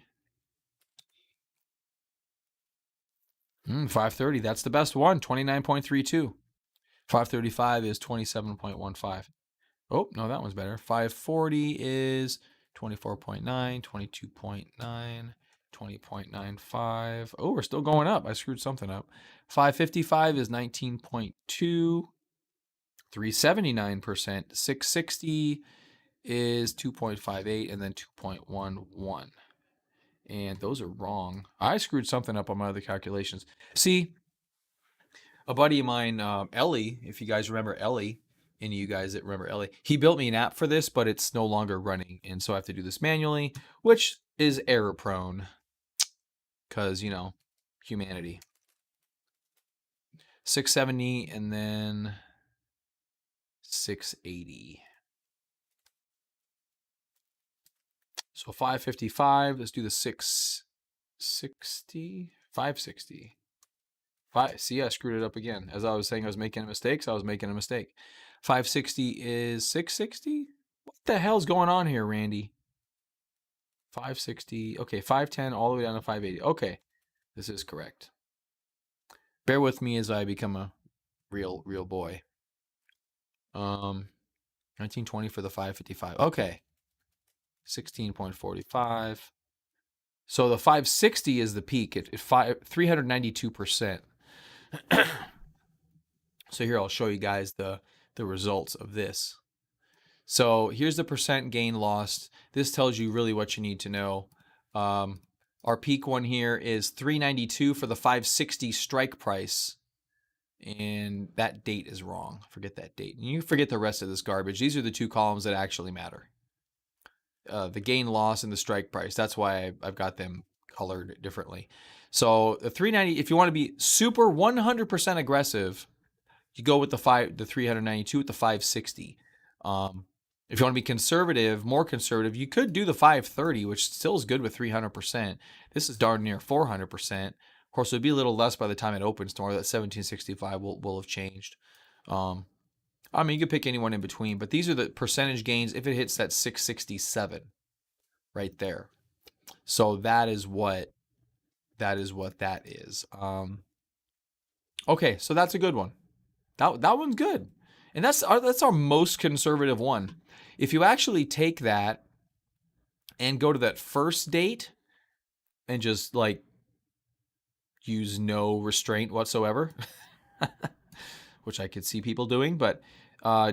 [SPEAKER 1] 530, that's the best one, 29.32. 535 is 27.15. Oh, no, that one's better. 540 is 24.9, 22.9, 20.95. Oh, we're still going up. I screwed something up. 555 is 19.2, 379%. 660 is 2.58, and then 2.11. And those are wrong. I screwed something up on my other calculations. See, a buddy of mine, Ellie, if you guys remember Ellie, any of you guys that remember Ellie, he built me an app for this, but it's no longer running. And so I have to do this manually, which is error prone because, you know, humanity. 670 and then 680. So 555, let's do the 660, 560. See, I screwed it up again. As I was saying, I was making mistakes. I was making a mistake. 560 is 660? What the hell's going on here, Randy? 560. Okay, 510 all the way down to 580. Okay, this is correct. Bear with me as I become a real boy. 1920 for the 555. Okay. 16.45. So the 560 is the peak at 392%. So here I'll show you guys the results of this. So here's the percent gain lost. This tells you really what you need to know. Our peak one here is 392 for the 560 strike price. And that date is wrong. Forget that date. And you forget the rest of this garbage. These are the two columns that actually matter. The gain loss and the strike price. That's why I've got them colored differently. So the 390, if you want to be super 100% aggressive, you go with the 392 with the 560. If you want to be conservative, more conservative, you could do the 530, which still is good with 300%. This is darn near 400%. Of course, it'll be a little less by the time it opens tomorrow. That 1765 will have changed. I mean, you could pick anyone in between, but these are the percentage gains if it hits that 667 right there. So that is what that is. Okay, so that's a good one. That one's good. And that's our most conservative one. If you actually take that and go to that first date and just like use no restraint whatsoever, which I could see people doing, but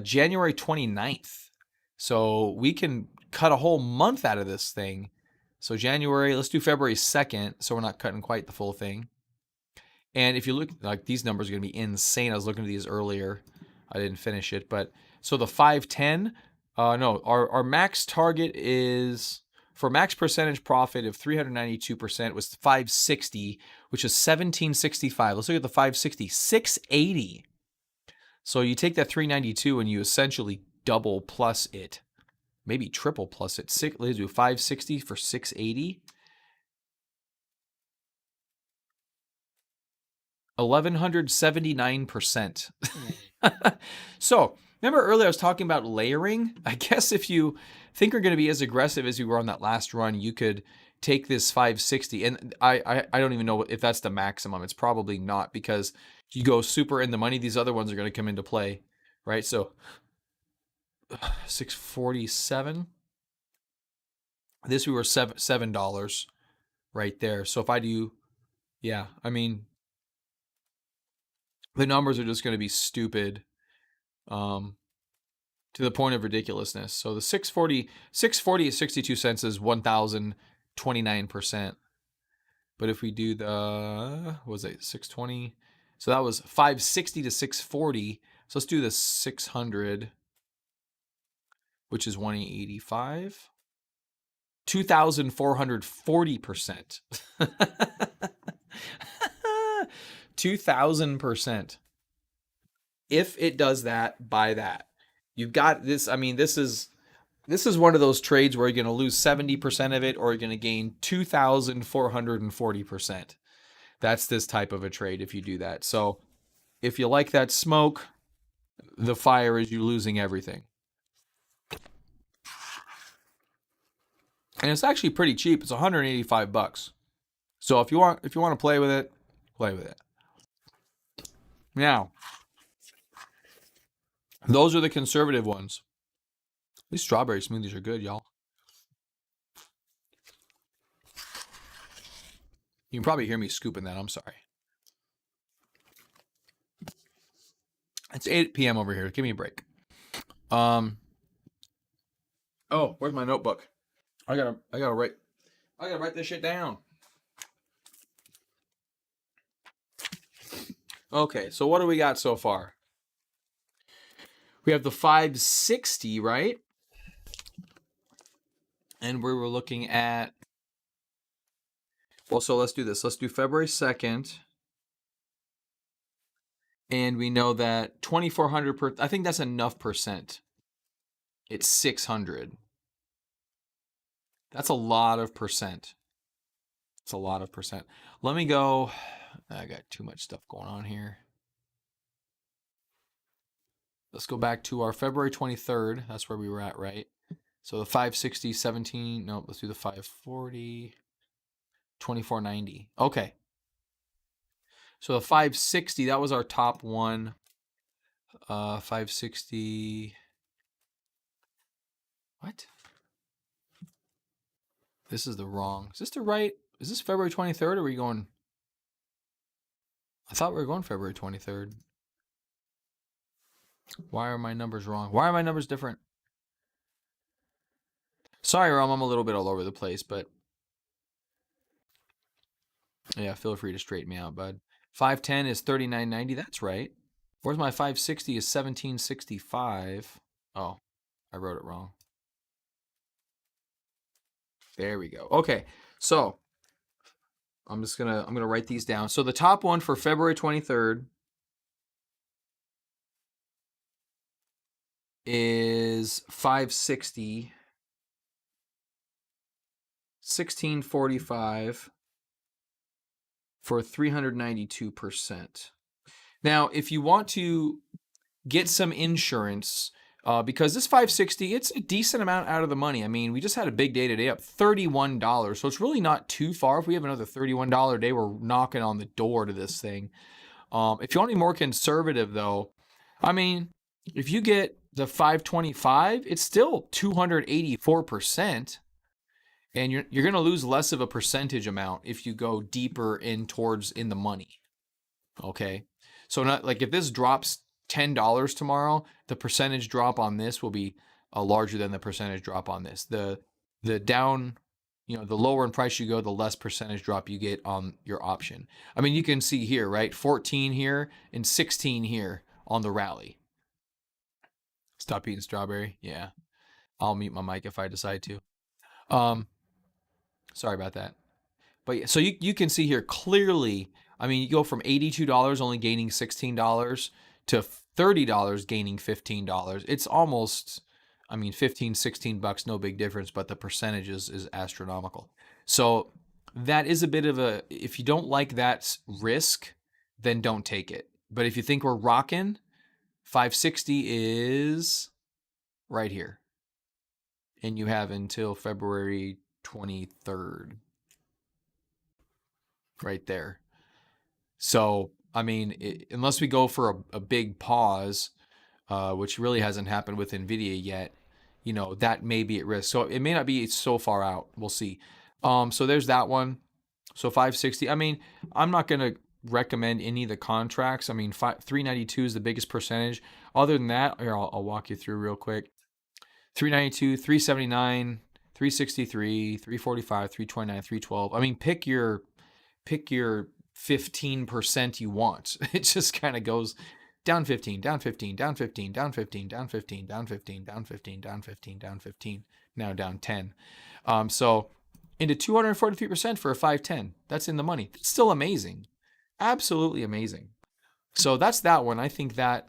[SPEAKER 1] January 29th. So we can cut a whole month out of this thing. So January, let's do February 2nd, so we're not cutting quite the full thing. And if you look, like these numbers are going to be insane. I was looking at these earlier. I didn't finish it, but so the 510, no, our max target is for max percentage profit of 392% was 560, which is 1765. Let's look at the 560, 680. So you take that 392 and you essentially double plus it, maybe triple plus it. Let's do 560 for 680. 1179%. So remember earlier I was talking about layering? I guess if you think you're going to be as aggressive as you were on that last run, you could take this 560. And I don't even know if that's the maximum. It's probably not, because you go super in the money, these other ones are going to come into play, right? So 647. This we were $7 right there. So if I do, yeah, I mean, the numbers are just going to be stupid to the point of ridiculousness. So the 640 at 62 cents is 1,029%. But if we do the, what was it, 620? So that was 560 to 640. So let's do the 600, which is 185. 2,440%. 2,000%. If it does that, buy that. You've got this. I mean, this is one of those trades where you're going to lose 70% of it or you're going to gain 2,440%. That's this type of a trade if you do that. So if you like that smoke, the fire is you losing everything. And it's actually pretty cheap. It's $185. So if you want to play with it, play with it. Now, those are the conservative ones. These strawberry smoothies are good, y'all. You can probably hear me scooping that. I'm sorry. It's 8 p.m. over here. Give me a break. Oh, where's my notebook? I gotta write this shit down. Okay, so what do we got so far? We have the 560, right? And we were looking at, well, so let's do this. Let's do February 2nd. And we know that 2,400 per, I think that's enough percent. It's 600. That's a lot of percent. It's a lot of percent. Let me go. I got too much stuff going on here. Let's go back to our February 23rd. That's where we were at, right? So the 560, 17. No, let's do the 540. 2,490. Okay. So the 560, that was our top one. 560. What? This is the wrong. Is this the right? Is this February 23rd or are we going? I thought we were going February 23rd. Why are my numbers wrong? Why are my numbers different? Sorry, Rom, I'm a little bit all over the place, but yeah, feel free to straighten me out, bud. 510 is 39.90. That's right. Where's my 560 is 1765. Oh, I wrote it wrong. There we go. Okay, so I'm gonna write these down. So the top one for February 23rd is 560, 1645 for 392%. Now, if you want to get some insurance, because this 560, it's a decent amount out of the money. I mean, we just had a big day today, up $31. So it's really not too far. If we have another $31 day, we're knocking on the door to this thing. If you want to be more conservative, though, I mean, if you get the 525, it's still 284%. And you're going to lose less of a percentage amount if you go deeper in the money. Okay. So not like if this drops $10 tomorrow, the percentage drop on this will be larger than the percentage drop on this. The down, the lower in price you go, the less percentage drop you get on your option. I mean, you can see here, right? 14 here and 16 here on the rally. Stop eating strawberry. Yeah. I'll mute my mic if I decide to. Sorry about that. But so you can see here clearly, I mean, you go from $82 only gaining $16 to $30 gaining $15. It's almost, I mean, 15, 16 bucks, no big difference, but the percentages is astronomical. So that is a bit of a, if you don't like that risk, then don't take it. But if you think we're rocking, 560 is right here. And you have until February 23rd. Right there. So, I mean, unless we go for a big pause, which really hasn't happened with NVDA yet, that may be at risk. So it may not be so far out. We'll see. So there's that one. So 560. I mean, I'm not going to recommend any of the contracts. I mean, 392 is the biggest percentage. Other than that, here, I'll walk you through real quick. 392, 379, 363, 345, 329, 312. I mean, pick your 15% you want. It just kind of goes down 15, down 15, down 15, down 15, down 15, down 15, down 15, down 15, down 15, now down 10. So into 243% for a 510. That's in the money. It's still amazing. Absolutely amazing. So that's that one. I think that,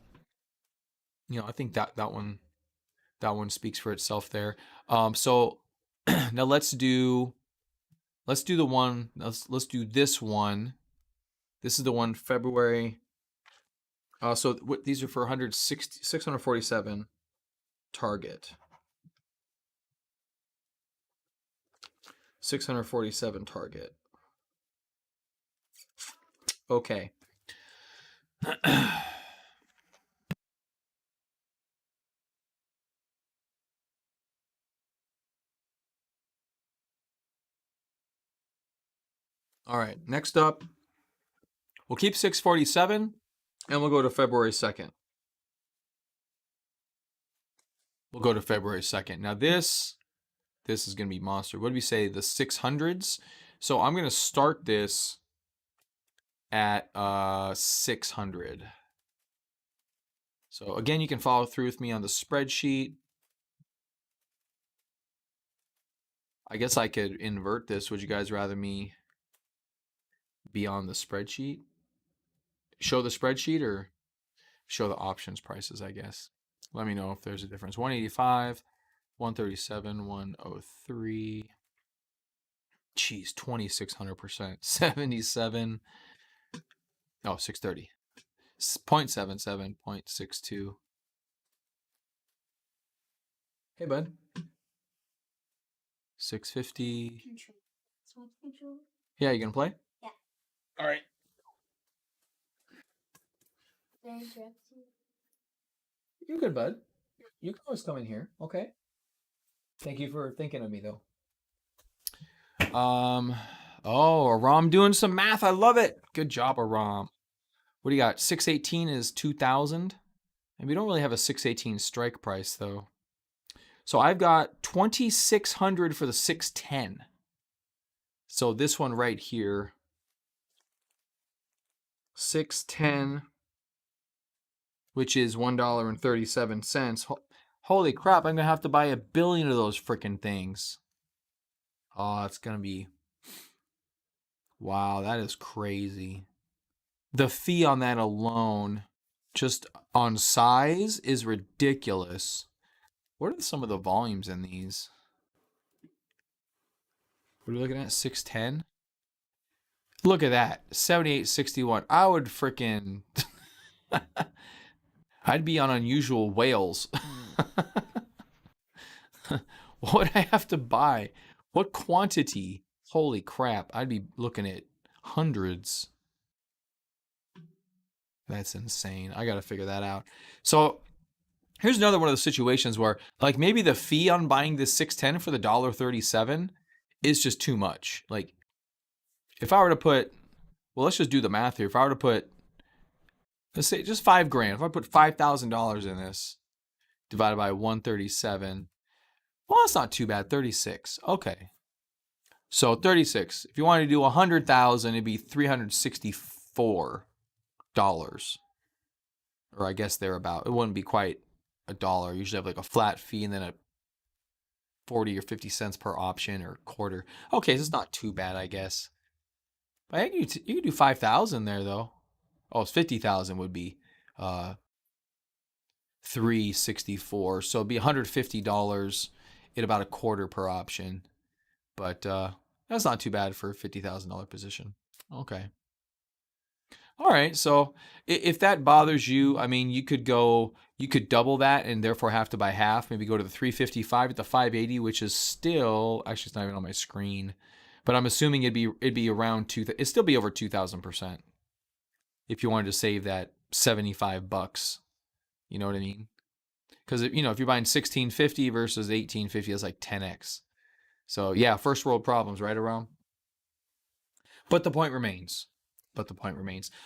[SPEAKER 1] I think that one speaks for itself there. So now let's do the one. Let's do this one. This is the one February. So these are for 647 target. 647 target. Okay. All right. Next up, we'll keep 647 and we'll go to February 2nd. We'll go to February 2nd. Now this is going to be monster. What do we say? The 600s. So I'm going to start this at 600. So again, you can follow through with me on the spreadsheet. I guess I could invert this. Would you guys rather me be on the spreadsheet? Show the spreadsheet or show the options prices, I guess. Let me know if there's a difference. 185, 137, 103. Geez, 2,600%. 77. Oh, 630. 0.77, 0.62. Hey, bud. 650. Yeah, you gonna play?
[SPEAKER 2] Yeah.
[SPEAKER 1] All right. You're good, bud. You can always come in here. Okay. Thank you for thinking of me, though. Oh, Aram doing some math. I love it. Good job, Aram. What do you got? 618 is 2,000. And we don't really have a 618 strike price, though. So I've got 2,600 for the 610. So this one right here, 610, which is $1.37. Holy crap, I'm going to have to buy 1 billion of those freaking things. Oh, it's going to be... Wow, that is crazy. The fee on that alone, just on size, is ridiculous. What are some of the volumes in these? What are we looking at? 610? Look at that. 7861. I would freaking... I'd be on unusual whales. What would I have to buy? What quantity? Holy crap. I'd be looking at hundreds. That's insane. I got to figure that out. So here's another one of those situations where, like, maybe the fee on buying this 610 for the $1.37 is just too much. Like, if I were to put, well, let's just do the math here. If I were to put, let's say just $5,000. If I put $5,000 in this, divided by 137, well, that's not too bad. 36. Okay. So 36. If you wanted to do 100,000, it'd be $364. Or I guess thereabout. It wouldn't be quite $1. You usually have like a flat fee and then a 40 or 50 cents per option or quarter. Okay, so it's not too bad, I guess. But I think you could do 5,000 there though. Oh, it's 50,000 would be $364. So it'd be $150 at about a quarter per option. But that's not too bad for a $50,000 position. Okay. All right. So if that bothers you, I mean, you could double that and therefore have to buy half. Maybe go to the 355 at the 580, which is still, actually it's not even on my screen, but I'm assuming it'd be around it'd still be over 2,000% if you wanted to save that $75. You know what I mean? Because if you're buying 1650 versus 1850, it's like 10x. So yeah, first world problems, right, around. But the point remains.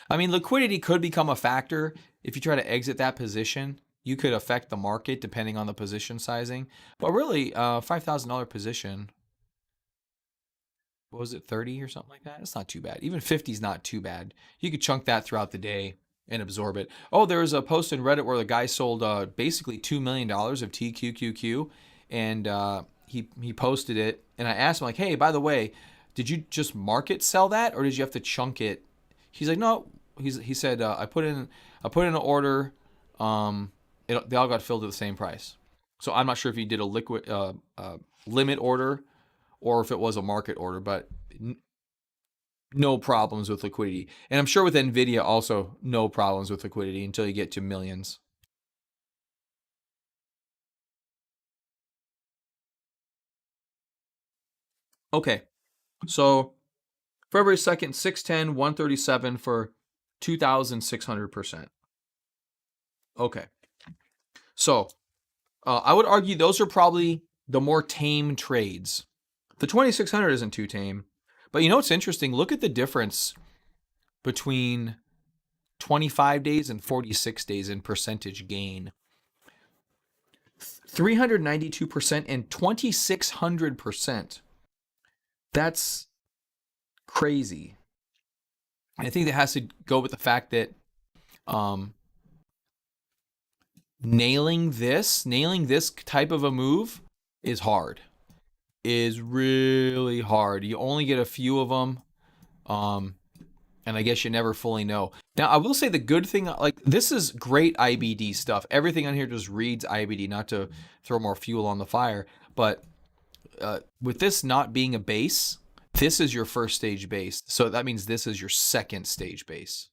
[SPEAKER 1] I mean, liquidity could become a factor. If you try to exit that position, you could affect the market depending on the position sizing. But really, $5,000 position, what was it, 30 or something like that? It's not too bad. Even 50 is not too bad. You could chunk that throughout the day and absorb it. Oh, there was a post in Reddit where the guy sold basically $2 million of TQQQ, and he posted it, and I asked him like, hey, by the way, did you just market sell that, or did you have to chunk it? He's like, no. He said I put in an order. They all got filled at the same price. So I'm not sure if he did a liquid limit order or if it was a market order, but no problems with liquidity. And I'm sure with NVIDIA also no problems with liquidity until you get to millions. Okay, so February 2nd, 610, 137 for 2,600%. Okay, so I would argue those are probably the more tame trades. The 2,600 isn't too tame. But you know what's interesting? Look at the difference between 25 days and 46 days in percentage gain. 392% and 2,600%. That's crazy. I think that has to go with the fact that nailing this type of a move is hard. Is really hard. You only get a few of them. And I guess you never fully know. Now, I will say the good thing, like, this is great IBD stuff. Everything on here just reads IBD, not to throw more fuel on the fire. But with this not being a base, this is your first stage base. So that means this is your second stage base.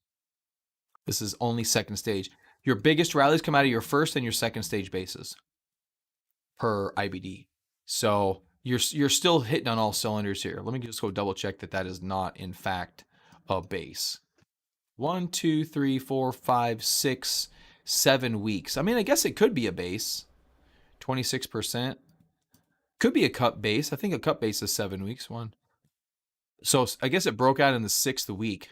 [SPEAKER 1] This is only second stage. Your biggest rallies come out of your first and your second stage bases per IBD. So you're still hitting on all cylinders here. Let me just go double check that is not, in fact, a base. 1, 2, 3, 4, 5, 6, 7 weeks. I mean, I guess it could be a base. 26%. Could be a cup base. I think a cup base is 7 weeks. So I guess it broke out in the 6th week.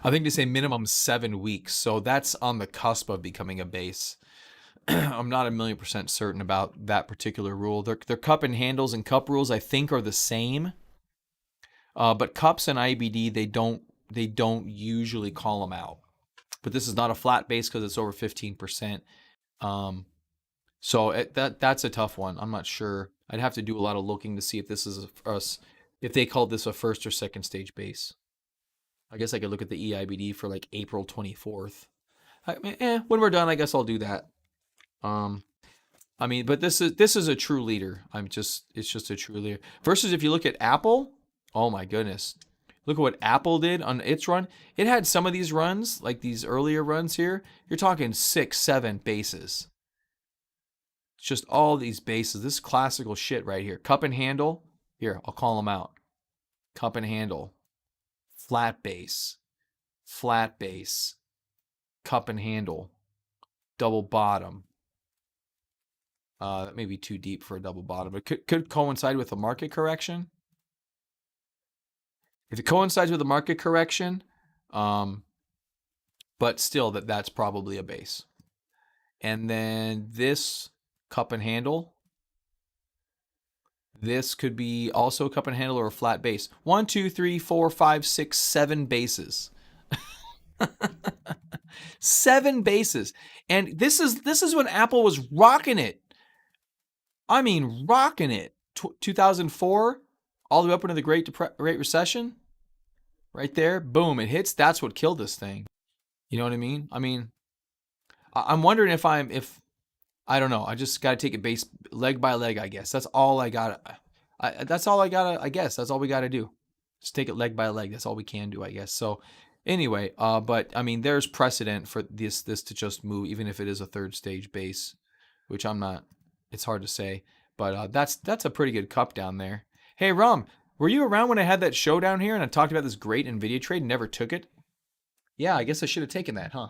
[SPEAKER 1] I think they say minimum 7 weeks. So that's on the cusp of becoming a base. I'm not 1,000,000% certain about that particular rule. Their cup and handles and cup rules, I think, are the same. But cups and IBD, they don't usually call them out. But this is not a flat base because it's over 15%. So that's a tough one. I'm not sure. I'd have to do a lot of looking to see if this is if they called this a first or second stage base. I guess I could look at the EIBD for like April 24th. When we're done, I guess I'll do that. I mean, but this is a true leader. It's just a true leader. Versus if you look at Apple, oh my goodness. Look at what Apple did on its run. It had some of these runs, like these earlier runs here. You're talking 6, 7 bases. It's just all these bases. This classical shit right here. Cup and handle. Here, I'll call them out. Cup and handle. Flat base. Flat base. Cup and handle. Double bottom. That may be too deep for a double bottom. It could coincide with a market correction. If it coincides with a market correction, but still that's probably a base. And then this cup and handle. This could be also a cup and handle or a flat base. 1, 2, 3, 4, 5, 6, 7 bases. 7 bases. And this is when Apple was rocking it. I mean, rocking it. 2004, all the way up into the Great Recession. Right there, boom, it hits. That's what killed this thing. You know what I mean? I mean, I'm wondering if I don't know. I just got to take it base leg by leg, I guess. That's all I got. That's all I got to, I guess. That's all we got to do. Just take it leg by leg. That's all we can do, I guess. So anyway, but I mean, there's precedent for this to just move, even if it is a third stage base, which I'm not, it's hard to say. But that's a pretty good cup down there. Hey, Rom, were you around when I had that show down here and I talked about this great NVIDIA trade and never took it? Yeah, I guess I should have taken that, huh?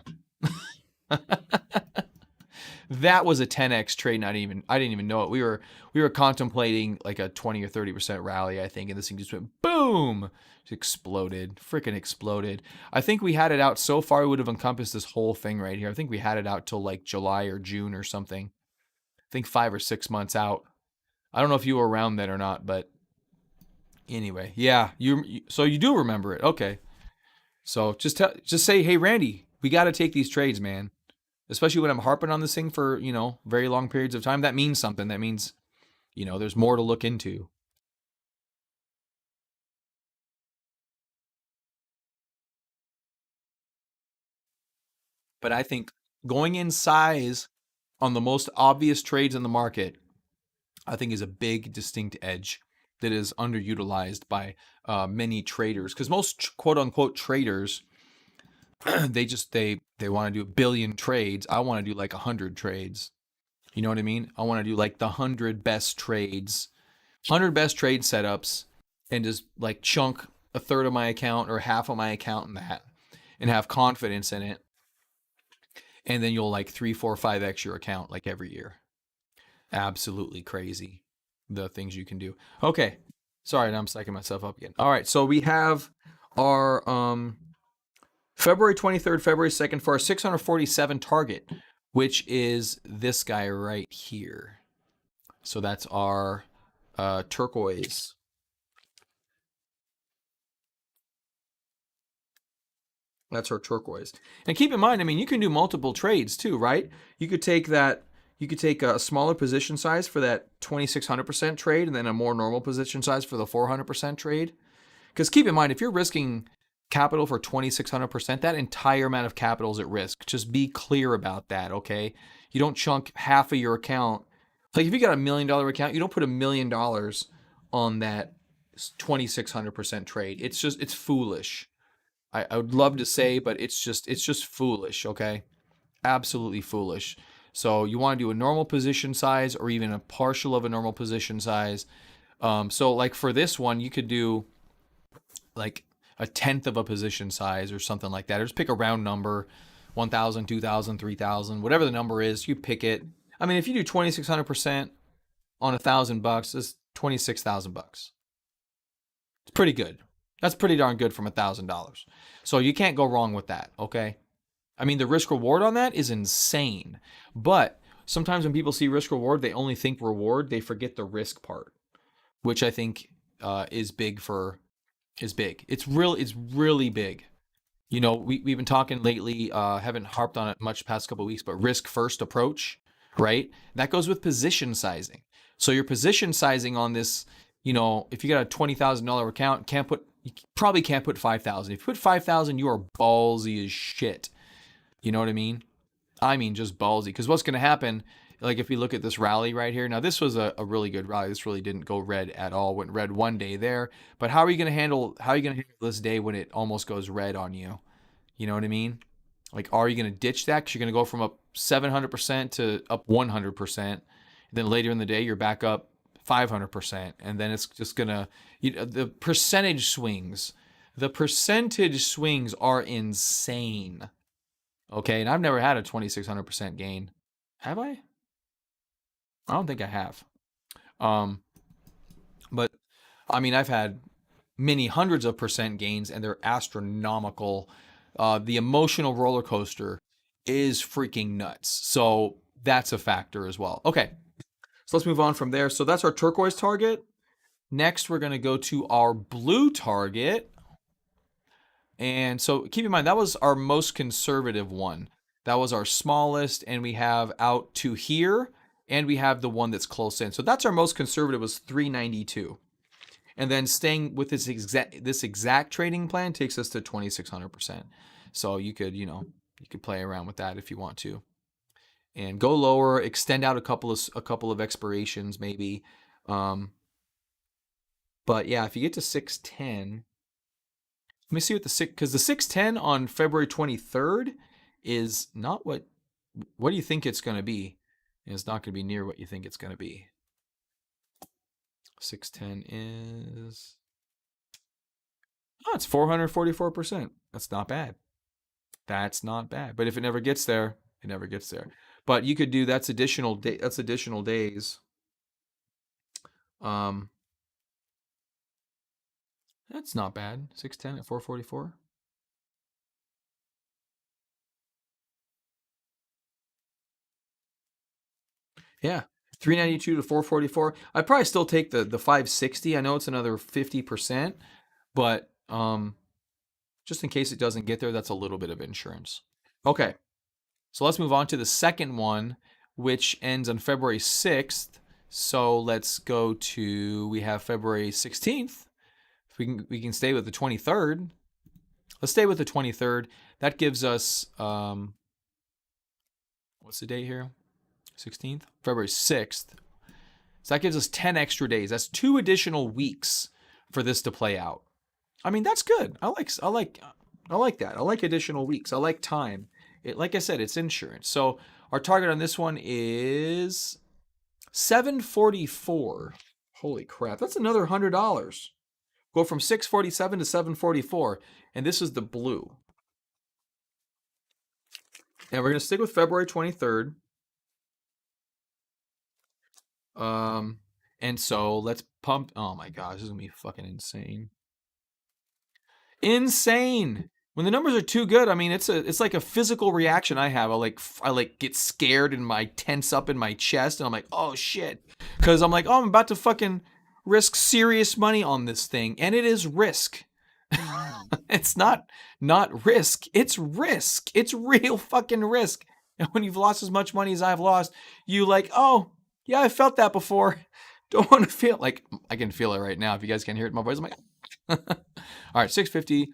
[SPEAKER 1] That was a 10x trade, and I didn't even know it. We were contemplating like a 20 or 30% rally, I think, and this thing just went boom, just exploded, freaking exploded. I think we had it out so far it would have encompassed this whole thing right here. I think we had it out till like July or June or something. I think 5 or 6 months out. I don't know if you were around then or not, but anyway, yeah, so you do remember it. Okay. So just say, hey, Randy, we got to take these trades, man. Especially when I'm harping on this thing for, very long periods of time. That means something. That means There's more to look into. But I think going in size on the most obvious trades in the market, I think is a big distinct edge that is underutilized by many traders. Because most quote unquote traders, they want to do a billion trades. I want to do like 100 trades. You know what I mean? I want to do like the 100 best trade setups, and just like chunk a third of my account or half of my account in that, and have confidence in it. And then you'll like 3, 4, 5x your account like every year. Absolutely crazy, the things you can do. Okay, sorry, now I'm psyching myself up again. All right, so we have our February 23rd, February 2nd for our 647 target, which is this guy right here. So that's our turquoise. That's our turquoise. And keep in mind, I mean, you can do multiple trades too, right? You could take a smaller position size for that 2600% trade, and then a more normal position size for the 400% trade. Because keep in mind, if you're risking capital for 2600%, that entire amount of capital is at risk. Just be clear about that, okay? You don't chunk half of your account. Like if you got $1 million account, you don't put $1 million on that 2600% trade. It's foolish. I would love to say, but it's just foolish, okay? Absolutely foolish. So you want to do a normal position size or even a partial of a normal position size. So like for this one, you could do like a tenth of a position size or something like that. Or just pick a round number, 1,000, 2,000, 3,000, whatever the number is, you pick it. I mean, if you do 2,600% on $1,000, it's 26,000 bucks. It's pretty good. That's pretty darn good from $1,000. So you can't go wrong with that, okay? I mean, the risk reward on that is insane. But sometimes when people see risk reward, they only think reward. They forget the risk part, which I think is big. It's really big. We've been talking lately, haven't harped on it much the past couple of weeks, but risk first approach, right? That goes with position sizing. So your position sizing on this, if you got a $20,000 account, you probably can't put 5,000. If you put 5,000, you are ballsy as shit. You know what I mean? I mean, just ballsy. Because what's going to happen, like if we look at this rally right here, now this was a really good rally. This really didn't go red at all. Went red one day there. But how are you going to handle this day when it almost goes red on you? You know what I mean? Like, are you going to ditch that? Because you're going to go from up 700% to up 100%. Then later in the day, you're back up 500%. And then it's just going to, the percentage swings are insane. Okay, and I've never had a 2,600% gain. Have I? I don't think I have. But I mean, I've had many hundreds of percent gains, and they're astronomical. The emotional roller coaster is freaking nuts. So that's a factor as well. Okay, so let's move on from there. So that's our turquoise target. Next, we're going to go to our blue target. And so keep in mind, that was our most conservative one. That was our smallest, and we have out to here, and we have the one that's close in. So that's our most conservative, was 392. And then staying with this exact trading plan takes us to 2,600%. So you could play around with that if you want to, and go lower, extend out a couple of expirations maybe. But yeah, if you get to 610. Let me see because the 610 on February 23rd is not what do you think it's going to be? It's not going to be near what you think it's going to be. 610 is, it's 444%. That's not bad. But if it never gets there, it never gets there. But you could do, that's additional days. That's not bad. 610 at 444. Yeah. 392 to 444. I'd probably still take the 560. I know it's another 50%, but just in case it doesn't get there, that's a little bit of insurance. Okay. So let's move on to the second one, which ends on February 6th. So let's go to, we have February 16th. We can stay with the 23rd. Let's stay with the 23rd. That gives us, what's the date here? 16th? February 6th. So that gives us 10 extra days. That's 2 additional weeks for this to play out. I mean, that's good. I like that. I like additional weeks. I like time. Like I said, it's insurance. So our target on this one is 744. Holy crap. That's another $100. Go from 647 to 744. And this is the blue. And we're going to stick with February 23rd. And so let's pump. Oh my gosh, this is going to be fucking insane. Insane. When the numbers are too good, I mean, it's like a physical reaction I have. I like get scared and my tense up in my chest, and I'm like, oh shit, because I'm like, oh, I'm about to fucking risk serious money on this thing, and it is risk. It's not risk. It's risk. It's real fucking risk. And when you've lost as much money as I've lost, you like, oh yeah, I felt that before. Don't want to feel like I can feel it right now. If you guys can hear it in my voice, I'm like, all right, 650.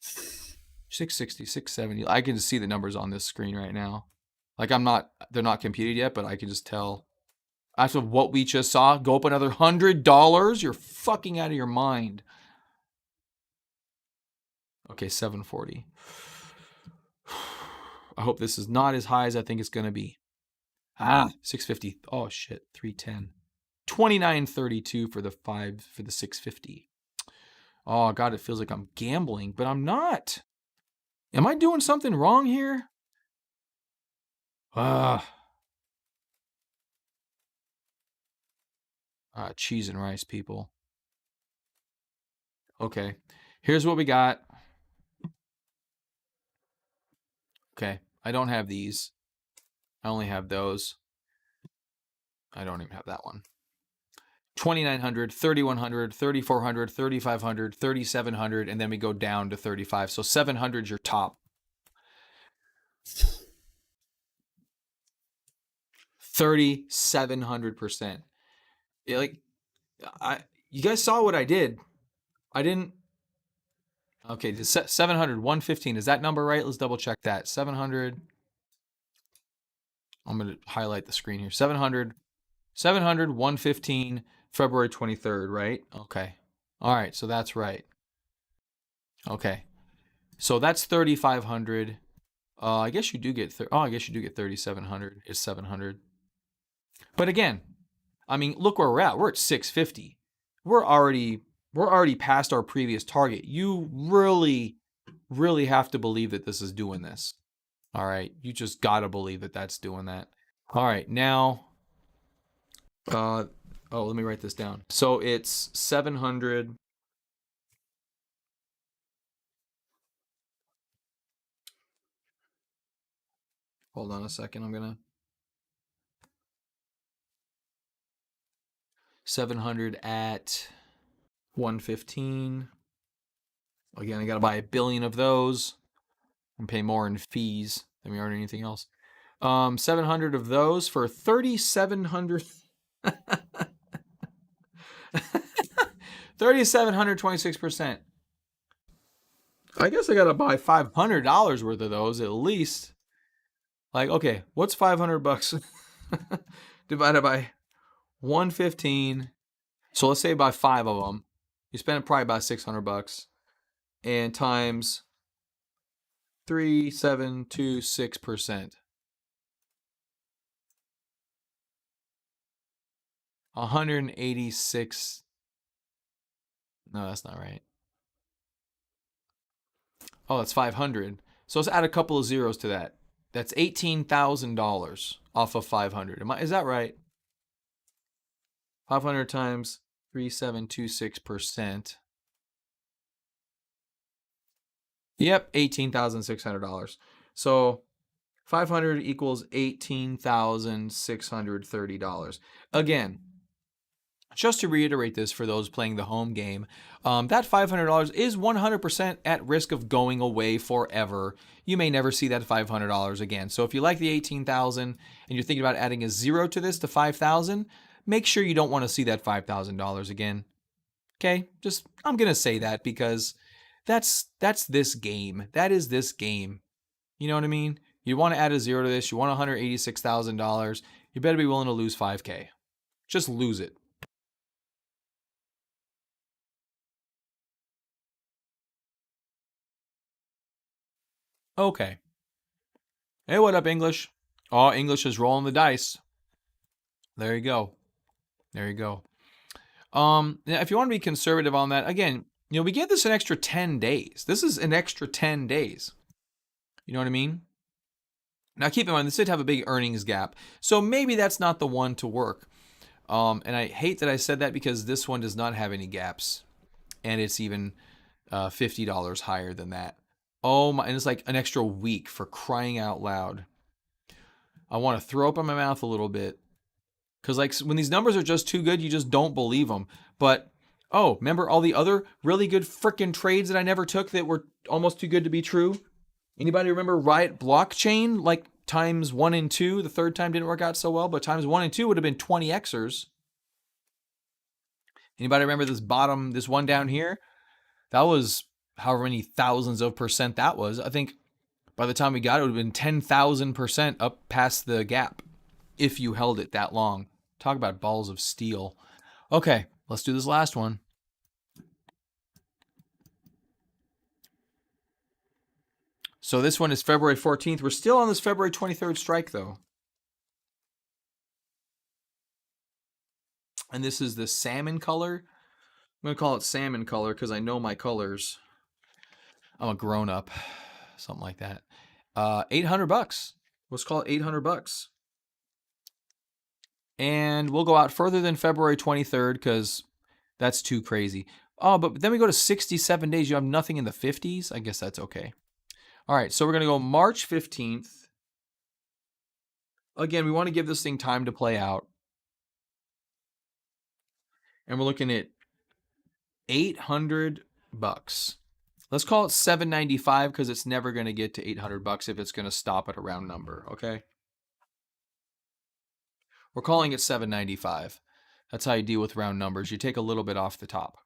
[SPEAKER 1] 660, 670. I can just see the numbers on this screen right now. Like they're not computed yet, but I can just tell. After what we just saw, go up another $100. You're fucking out of your mind. Okay, 740. I hope this is not as high as I think it's going to be. 650. Oh shit, 310. 2932 for the 650. Oh god, it feels like I'm gambling, but I'm not. Am I doing something wrong here? Cheese and rice, people. Okay, here's what we got. Okay, I don't have these. I only have those. I don't even have that one. 2,900, 3,100, 3,400, 3,500, 3,700, and then we go down to 35. So 700 is your top. 3,700%. You guys saw what I did. I didn't. Okay, 700, 115. Is that number right? Let's double check that. 700. I'm going to highlight the screen here. 700, 115, February 23rd, right? Okay. All right, so that's right. Okay. So that's 3,500. I guess you do get 3,700. It's 700. But again, I mean, look where we're at. We're at 650. We're already past our previous target. You really, really have to believe that this is doing this. All right, you just gotta believe that that's doing that. All right, now, let me write this down. So it's 700. Hold on a second. I'm gonna 700 at 115. Again, I gotta buy 1 billion of those and pay more in fees than we are in anything else. 700 of those for 3,700. 3,726%. I guess I gotta buy $500 worth of those at least. Like, okay, what's 500 bucks divided by 115? So let's say buy 5 of them. You spend probably about 600 bucks, and times 3,726%. 186. No, that's not right. Oh, that's 500. So let's add a couple of zeros to that. That's $18,000 off of 500. Is that right? 500 times 3,726%. Yep, $18,600. So 500 equals $18,630. Again, just to reiterate this for those playing the home game, that $500 is 100% at risk of going away forever. You may never see that $500 again. So if you like the 18,000 and you're thinking about adding a zero to this to 5,000, make sure you don't want to see that $5,000 again. Okay, just I'm gonna say that because that's this game. That is this game. You know what I mean? You want to add a zero to this. You want $186,000. You better be willing to lose 5K. Just lose it. Okay. Hey, what up, English? Oh, English is rolling the dice. There you go. There you go. If you want to be conservative on that, again, we give this an extra 10 days. This is an extra 10 days. You know what I mean? Now, keep in mind, this did have a big earnings gap, so maybe that's not the one to work. And I hate that I said that because this one does not have any gaps, and it's even $50 higher than that. Oh my! And it's like an extra week, for crying out loud. I want to throw up in my mouth a little bit because, like, when these numbers are just too good, you just don't believe them. But oh, remember all the other really good frickin' trades that I never took that were almost too good to be true? Anybody remember Riot Blockchain? Like times 1 and 2. The third time didn't work out so well, but times 1 and 2 would have been 20xers. Anybody remember this one down here? That was however many thousands of percent that was. I think by the time we got it, it would have been 10,000% up past the gap if you held it that long. Talk about balls of steel. Okay, let's do this last one. So this one is February 14th. We're still on this February 23rd strike, though. And this is the salmon color. I'm going to call it salmon color because I know my colors. I'm a grown-up. Something like that. $800. Let's call it $800. And we'll go out further than February 23rd because that's too crazy. Oh, but then we go to 67 days. You have nothing in the 50s? I guess that's okay. All right, so we're going to go March 15th. Again, we want to give this thing time to play out. And we're looking at $800. Let's call it $795 because it's never going to get to $800 if it's going to stop at a round number, okay? We're calling it $795. That's how you deal with round numbers. You take a little bit off the top.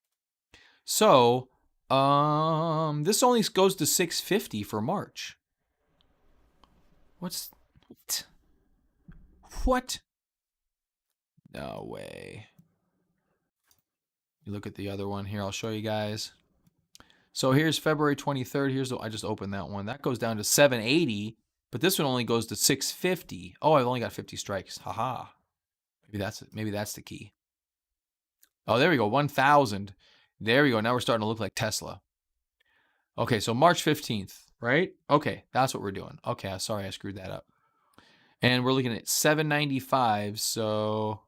[SPEAKER 1] So, this only goes to $650 for March. What? No way. You look at the other one here. I'll show you guys. So here's February 23rd. I just opened that one. That goes down to $780, but this one only goes to $650. Oh, I've only got 50 strikes. Haha. Maybe that's the key. Oh, there we go. 1,000. There we go. Now we're starting to look like Tesla. Okay, so March 15th, right? Okay, that's what we're doing. Okay, sorry I screwed that up. And we're looking at $795, so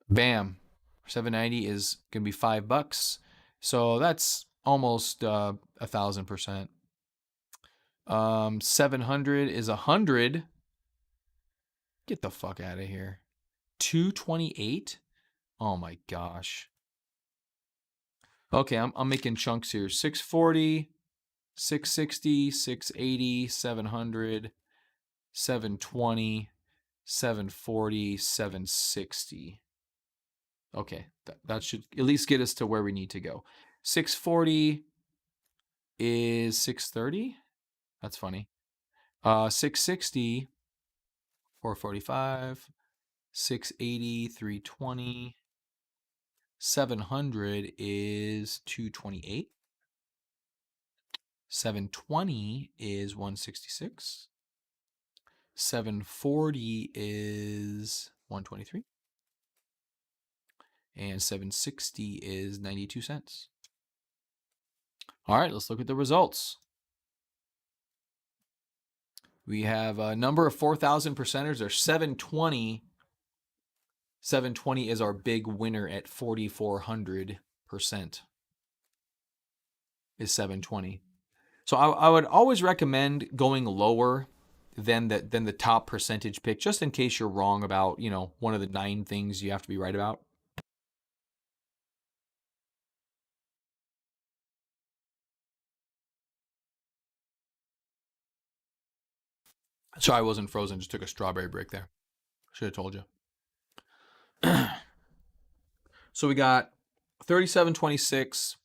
[SPEAKER 1] bam. 790 is going to be $5. So that's almost 1,000%. 700 is 100. Get the fuck out of here. 228? Oh my gosh. Okay, I'm making chunks here. 640, 660, 680, 700, 720, 740, 760. Okay, that should at least get us to where we need to go. 640 is 630. That's funny. 660, 445, 680, 320. 700 is 228. 720 is 166. 740 is 123. And 760 is 92 cents. All right, let's look at the results. We have a number of 4,000 percenters. There's 720. 720 is our big winner at 4,400%. Is 720. So I would always recommend going lower than the top percentage pick, just in case you're wrong about, one of the 9 things you have to be right about. Sorry, I wasn't frozen. Just took a strawberry break there. Should have told you. So we got 37.26.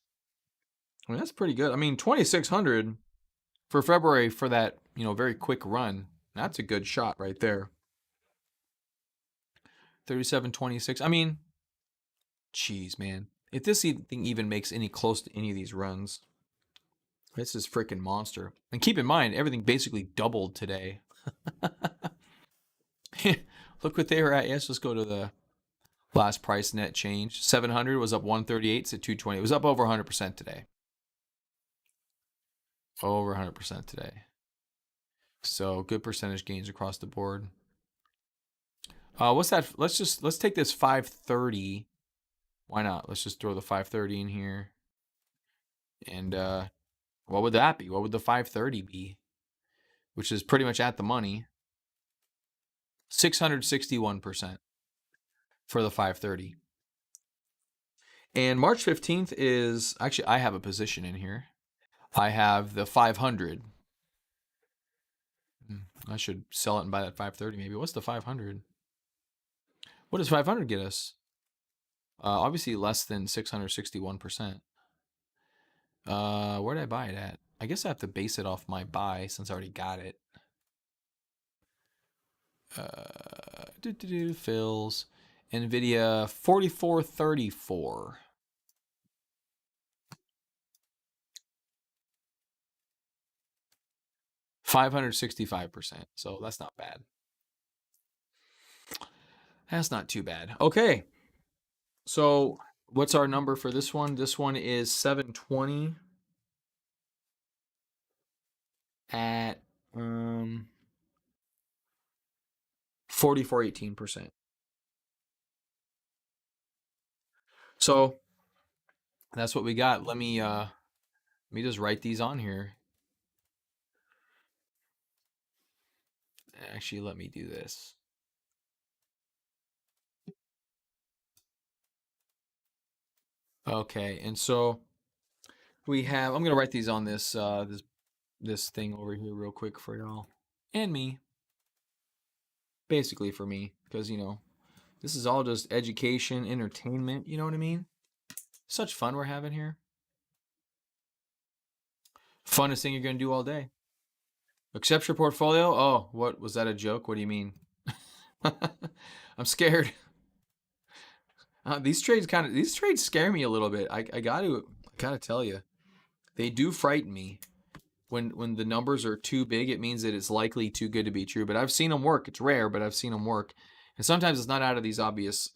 [SPEAKER 1] I mean, that's pretty good. I mean, 2,600 for February for that, very quick run. That's a good shot right there. 37.26. I mean, jeez, man. If this thing even makes any close to any of these runs, this is freaking monster. And keep in mind, everything basically doubled today. Look what they were at. Yes, let's go to the last price net change. 700 was up 138. It's at 220. It was up over 100% today. Over 100% today. So good percentage gains across the board. What's that? Let's take this 530. Why not? Let's just throw the 530 in here. And what would that be? What would the 530 be? Which is pretty much at the money. 661% for the 530. And March 15th is actually, I have a position in here. I have the 500. I should sell it and buy that 530 maybe. What's the 500? What does 500 get us? Obviously less than 661%. Where did I buy it at? I guess I have to base it off my buy since I already got it. Fills. NVDA 4434. 565%. So that's not bad. That's not too bad. Okay. So what's our number for this one? This one is 720 at 44.18%. So that's what we got. Let me just write these on here. Actually, let me do this. Okay, and so we have. I'm gonna write these on this this thing over here real quick for y'all and me. Basically for me, because this is all just education, entertainment. You know what I mean? Such fun we're having here. Funnest thing you're gonna do all day. Accept your portfolio? Oh, what was that a joke? What do you mean? I'm scared. These trades scare me a little bit. I gotta tell you, they do frighten me. When the numbers are too big, it means that it's likely too good to be true. But I've seen them work. It's rare, but I've seen them work. And sometimes it's not out of these obvious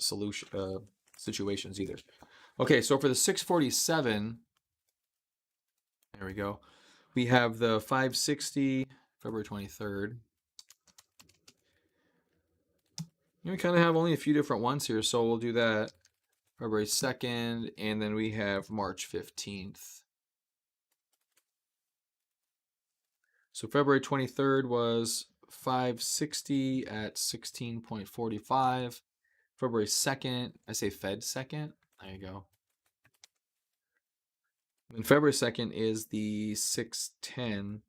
[SPEAKER 1] situations either. Okay, so for the 647, there we go. We have the 560, February 23rd. We kind of have only a few different ones here, so we'll do that. February 2nd, and then we have March 15th. So February 23rd was 560 at 16.45. February 2nd, I say Fed second. There you go. And February 2nd is the 610.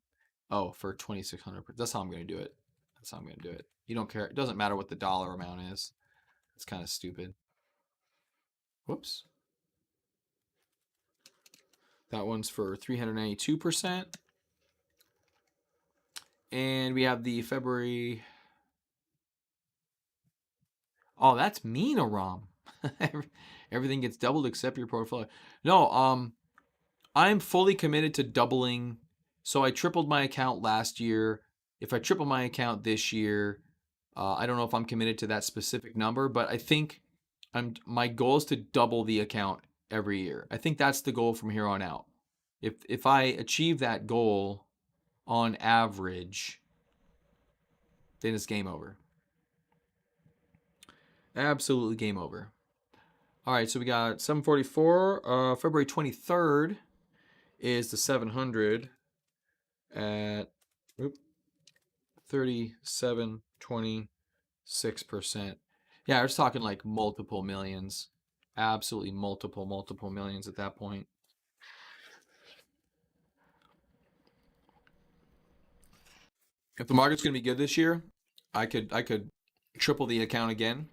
[SPEAKER 1] Oh, for 2,600. That's how I'm going to do it. That's how I'm going to do it. You don't care. It doesn't matter what the dollar amount is. It's kind of stupid. Whoops. That one's for 392%. And we have the February. Oh, that's mean, Aram. Everything gets doubled except your portfolio. No, I'm fully committed to doubling. So I tripled my account last year. If I triple my account this year, I don't know if I'm committed to that specific number, but I think my goal is to double the account every year. I think that's the goal from here on out. If I achieve that goal on average, then it's game over. Absolutely game over. All right, so we got 744. February 23rd is the 700 at 37.26%. Yeah, we're just talking like multiple millions. Absolutely multiple millions at that point. If the market's going to be good this year, I could triple the account again,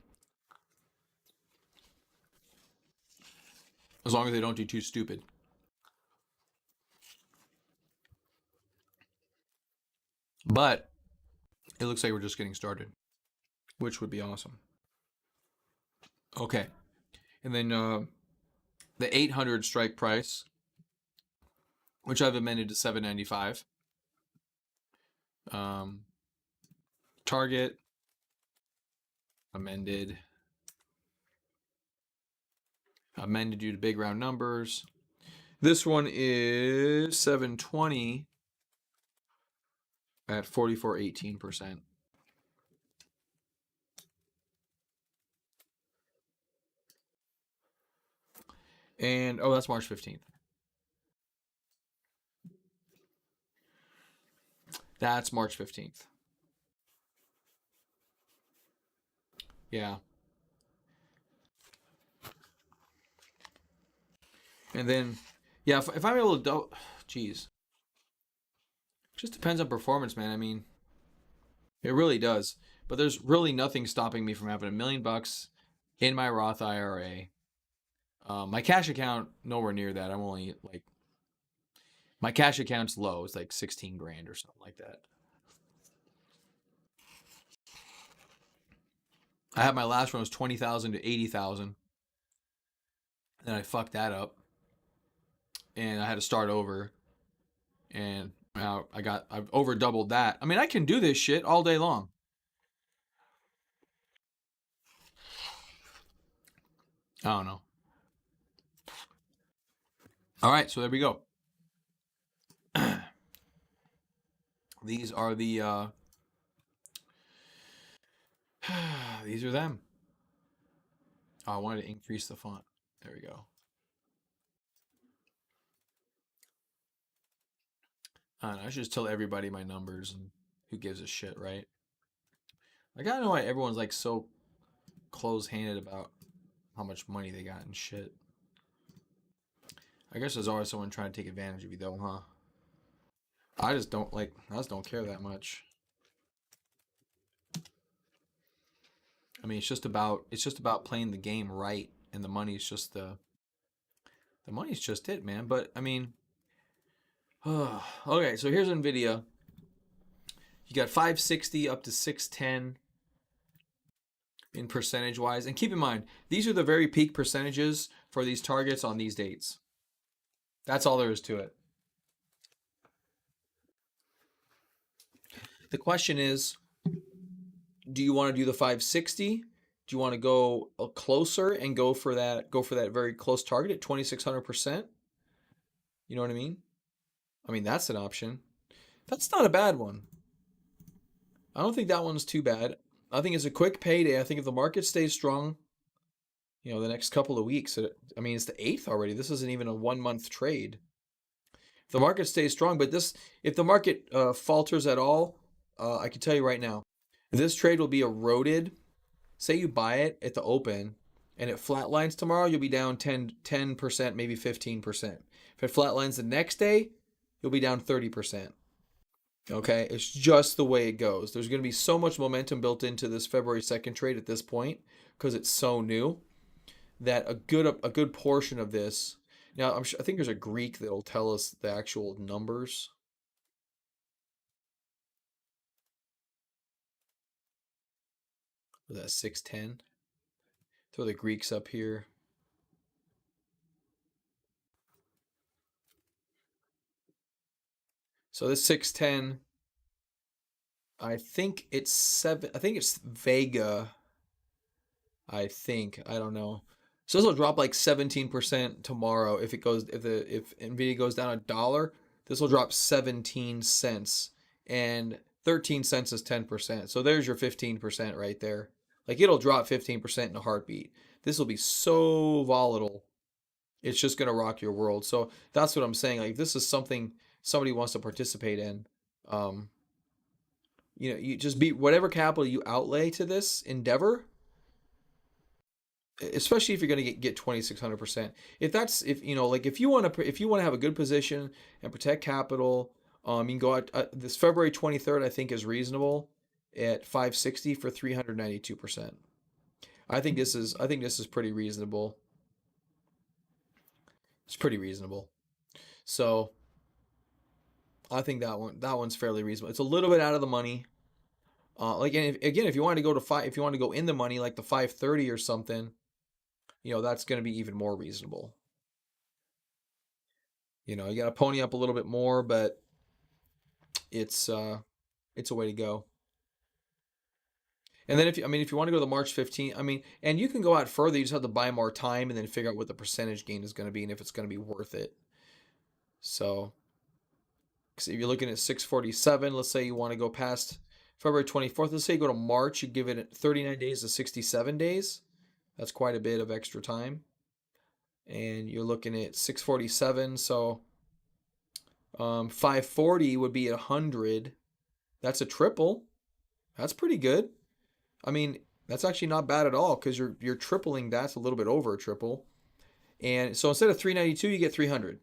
[SPEAKER 1] as long as they don't do too stupid. But it looks like we're just getting started, which would be awesome. Okay, and then the 800 strike price, which I've amended to 795. Target amended due to big round numbers. This one is 720 at 44.18%. And oh, that's March 15th. That's March 15th. Yeah. And then, yeah, if I'm able to do, geez, just depends on performance, man. I mean, it really does. But there's really nothing stopping me from having $1 million in my Roth IRA. My cash account, nowhere near that. I'm only like, my cash account's low. It's like 16 grand or something like that. I had my last one was 20,000 to 80,000. And I fucked that up. And I had to start over. And now I've over doubled that. I mean, I can do this shit all day long. I don't know. All right, so there we go. These are the these are them. Oh, I wanted to increase the font. There we go. I don't know, I should just tell everybody my numbers and who gives a shit, right? Like, I don't know why everyone's like so close-handed about how much money they got and shit. I guess there's always someone trying to take advantage of you though, huh? I just don't care that much. I mean, it's just about playing the game right, and the money's just the money's just it, man. But I mean, okay, so here's NVIDIA. You got 560 up to 610 in percentage wise. And keep in mind, these are the very peak percentages for these targets on these dates. That's all there is to it. The question is, do you want to do the 560? Do you want to go closer and go for that very close target at 2600%? You know what I mean? I mean, that's an option. That's not a bad one. I don't think that one's too bad. I think it's a quick payday. I think if the market stays strong, the next couple of weeks, I mean, it's the 8th already. This isn't even a 1 month trade. If the market stays strong, but if the market falters at all, I can tell you right now, this trade will be eroded. Say you buy it at the open and it flatlines tomorrow, you'll be down 10%, maybe 15%. If it flatlines the next day, you'll be down 30%. Okay, it's just the way it goes. There's going to be so much momentum built into this February 2nd trade at this point because it's so new that a good portion of this. Now, I think there's a Greek that'll tell us the actual numbers. Was that 610? Throw the Greeks up here. So this 610, I think it's 7. I think it's Vega. I don't know. So this will drop like 17% tomorrow if Nvidia goes down $1. This will drop 17 cents, and 13 cents is 10%. So there's your 15% right there. Like, it'll drop 15% in a heartbeat. This will be so volatile. It's just gonna rock your world. So that's what I'm saying. Like, if this is something somebody wants to participate in, you just be whatever capital you outlay to this endeavor, especially if you're going to get 2600%. If you want to have a good position and protect capital, You can go out this February 23rd. I think is reasonable at 560 for 392%. I think this is pretty reasonable. It's pretty reasonable. So I think that one's fairly reasonable. It's a little bit out of the money. Like and again, if you want to go to five, if you want to go in the money, like the 530 or something, that's going to be even more reasonable. You got to pony up a little bit more, but it's uh, it's a way to go. And then if you want to go to the March 15th, and you can go out further. You just have to buy more time and then figure out what the percentage gain is going to be and if it's going to be worth it. So, 'cause if you're looking at 647, let's say you want to go past February 24th. Let's say you go to March, you give it 39 days to 67 days. That's quite a bit of extra time. And you're looking at 647. So 540 would be 100. That's a triple. That's pretty good. I mean, that's actually not bad at all because you're tripling. That's a little bit over a triple. And so instead of 392, you get 300,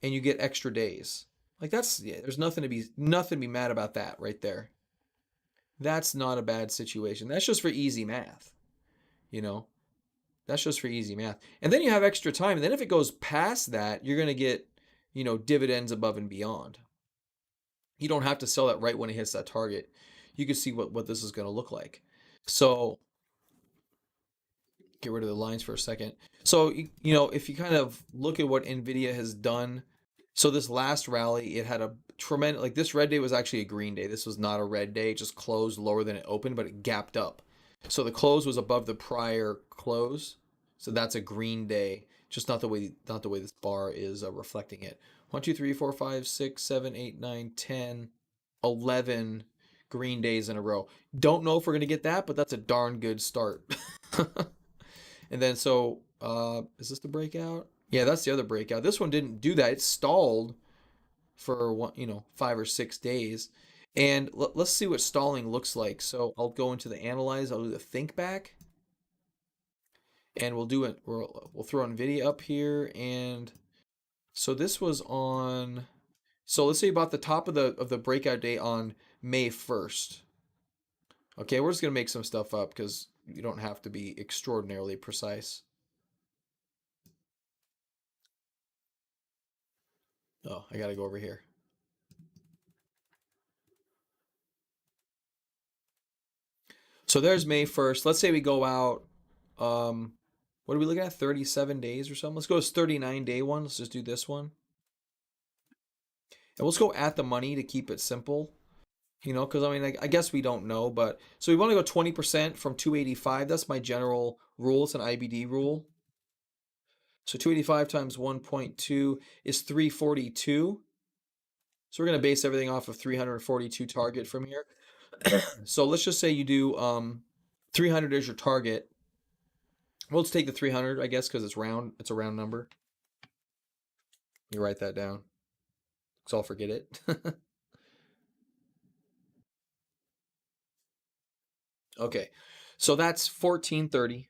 [SPEAKER 1] and you get extra days. Like that's yeah, there's nothing to be mad about that right there. That's not a bad situation. That's just for easy math, you know. That's just for easy math. And then you have extra time. And then if it goes past that, you're gonna get, dividends above and beyond. You don't have to sell that right when it hits that target. You can see what this is gonna look like. So get rid of the lines for a second. So, if you kind of look at what NVIDIA has done, so this last rally, it had a tremendous, like this red day was actually a green day. This was not a red day. It just closed lower than it opened, but it gapped up. So the close was above the prior close. So that's a green day, just not the way this bar is reflecting it. 1, 2, 3, 4, 5, 6, 7, 8, 9, 10, 11 green days in a row. Don't know if we're going to get that, but that's a darn good start. And then so is this the breakout? Yeah, that's the other breakout. This one didn't do that. It stalled for 5 or 6 days. And let's see what stalling looks like. So I'll go into the analyze. I'll do the think back, and we'll do it. We'll throw NVIDIA up here, and so this was on. So let's say about the top of the breakout day on May 1st. Okay, we're just gonna make some stuff up because you don't have to be extraordinarily precise. Oh, I gotta go over here. So there's May 1st. Let's say we go out. Um, what are we looking at? 37 days or something. Let's go to 39-day one. Let's just do this one, and let's go at the money to keep it simple. Because I guess we don't know, but so we want to go 20% from 285. That's my general rule. It's an IBD rule. So 285 times 1.2 is 342. So we're going to base everything off of 342 target from here. So let's just say you do 300 as your target. Well, let's take the 300, I guess, because it's round. It's a round number. You write that down, because I'll forget it. Okay, so that's 1430.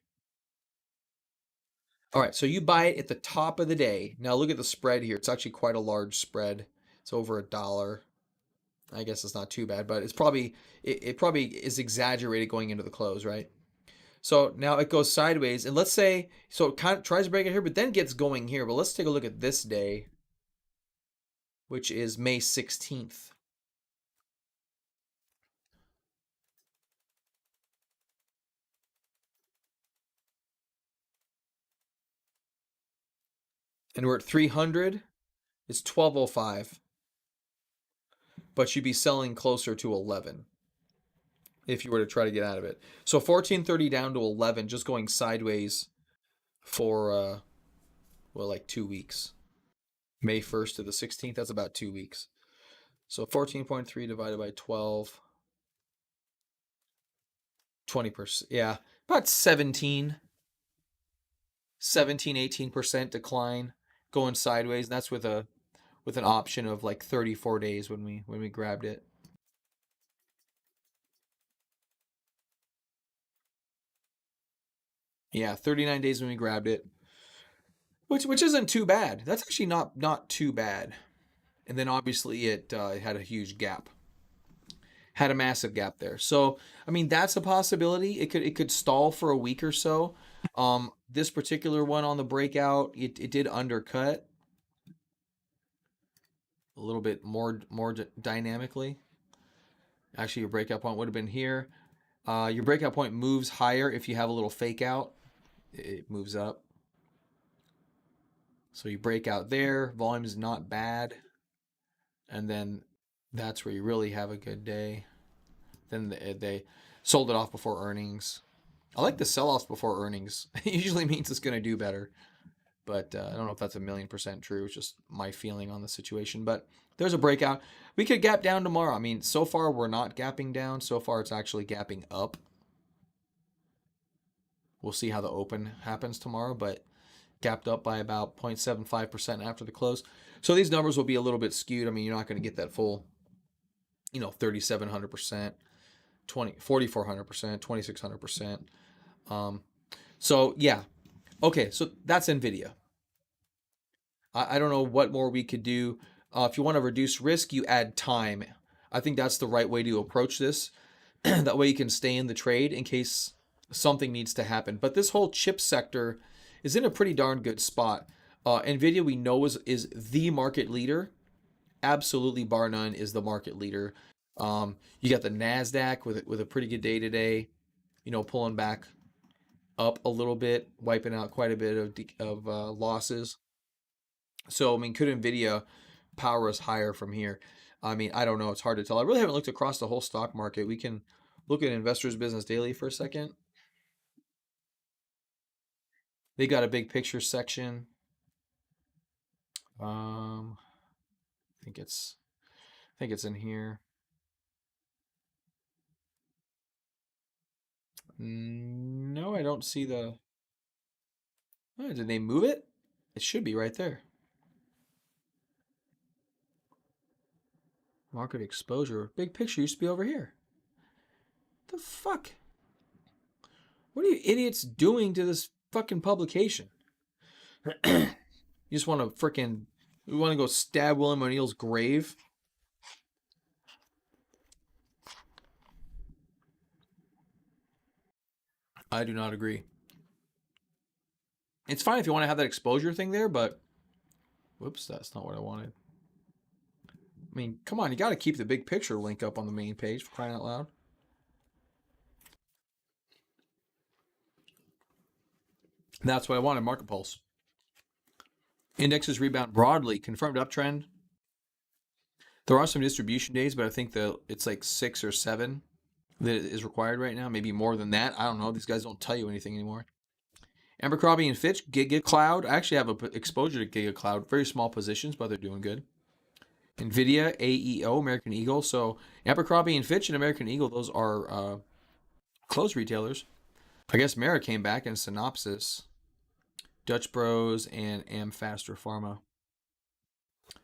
[SPEAKER 1] All right, so you buy it at the top of the day. Now look at the spread here. It's actually quite a large spread. It's over $1. I guess it's not too bad, but it probably is exaggerated going into the close, right? So now it goes sideways, and let's say so it kind of tries to break it here, but then gets going here. But let's take a look at this day, which is May 16th. And we're at 300. It's 1205, but you'd be selling closer to 11 if you were to try to get out of it. So 1430 down to 11, just going sideways for well, like 2 weeks. May 1st to the 16th, that's about 2 weeks. So 14.3 divided by 12, 20%. Yeah, about 18% decline going sideways. And that's with an option of like 34 days when we grabbed it. Yeah, 39 days when we grabbed it, which isn't too bad. That's actually not too bad. and then obviously it had a huge gap, had a massive gap there. So I mean that's a possibility. It could stall for a week or so. This particular one on the breakout, it did undercut a little bit more dynamically. Actually, your breakout point would have been here. Your breakout point moves higher if you have a little fake out. It moves up. So you break out there. Volume is not bad. And then that's where you really have a good day. Then they sold it off before earnings. I like the sell-offs before earnings. It usually means it's going to do better. But I don't know if that's 1,000,000% true. It's just my feeling on the situation. But there's a breakout. We could gap down tomorrow. I mean, so far we're not gapping down. So far it's actually gapping up. We'll see how the open happens tomorrow, but gapped up by about 0.75% after the close. So these numbers will be a little bit skewed. I mean, you're not going to get that full, 3,700%, 4,400%, 2,600%. So yeah. Okay, so that's NVIDIA. I don't know what more we could do. If you want to reduce risk, you add time. I think that's the right way to approach this. That way you can stay in the trade in case something needs to happen. But this whole chip sector is in a pretty darn good spot. NVIDIA, we know, is the market leader. Absolutely, bar none, is the market leader. You got the NASDAQ with a pretty good day today, pulling back up a little bit, wiping out quite a bit of losses. So, I mean, could NVIDIA power us higher from here? I mean, I don't know. It's hard to tell. I really haven't looked across the whole stock market. We can look at Investors Business Daily for a second. They got a big picture section. I think it's in here. No, I don't see the. Oh, did they move it? It should be right there. Market exposure. Big picture used to be over here. The fuck? What are you idiots doing to this fucking publication? You just want to freaking. We want to go stab William O'Neill's grave? I do not agree. It's fine if you want to have that exposure thing there, but whoops, that's not what I wanted. I mean, come on, you got to keep the big picture link up on the main page, for crying out loud. That's what I wanted, market pulse. Indexes rebound broadly, confirmed uptrend. There are some distribution days, but I think it's like 6 or 7 that is required right now. Maybe more than that. I don't know. These guys don't tell you anything anymore. Abercrombie and Fitch, Giga Cloud. I actually have a exposure to Giga Cloud. Very small positions, but they're doing good. NVIDIA, AEO, American Eagle. So Abercrombie and Fitch and American Eagle, those are close retailers. I guess Mara came back in Synopsys, Dutch Bros, and Amfaster Pharma.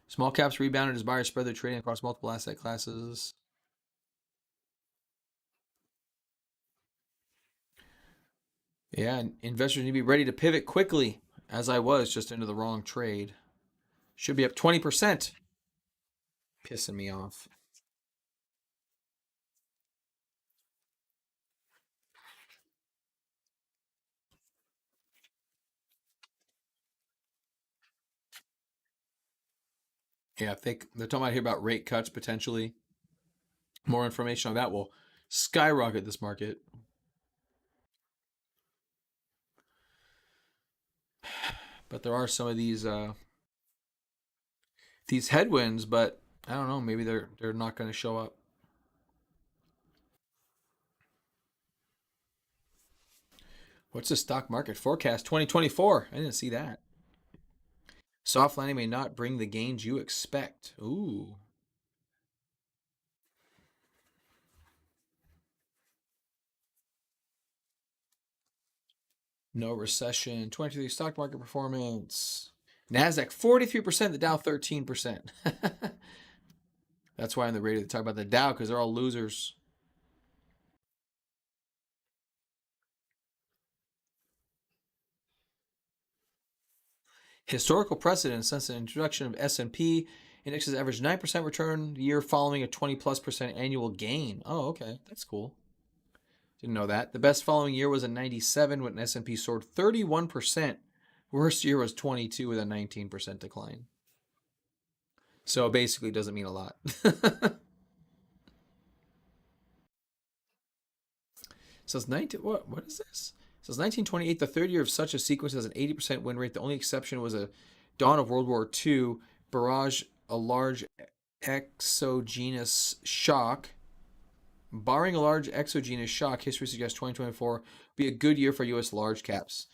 [SPEAKER 1] Small caps rebounded as buyers spread their trading across multiple asset classes. Yeah, investors need to be ready to pivot quickly, as I was just into the wrong trade. Should be up 20%. Pissing me off. Yeah, I think they're talking about here about rate cuts potentially. More information on that will skyrocket this market. But there are some of these headwinds, but I don't know, maybe they're not going to show up. What's the stock market forecast 2024? I didn't see that. Soft landing may not bring the gains you expect. Ooh. No recession. 23 stock market performance. NASDAQ 43%, the Dow 13%. That's why I'm the ready to talk about the Dow, because they're all losers. Historical precedent since the introduction of S&P Indexes average 9% return the year following a 20+% annual gain. Oh, okay. That's cool. Didn't know that. The best following year was in 97 when S&P soared 31%. Worst year was 22 with a 19% decline. So basically it doesn't mean a lot. Says 19 what is this? It says 1928, the third year of such a sequence has an 80% win rate. The only exception was a dawn of World War II barrage, a large exogenous shock. Barring a large exogenous shock, history suggests 2024 will be a good year for U.S. large caps.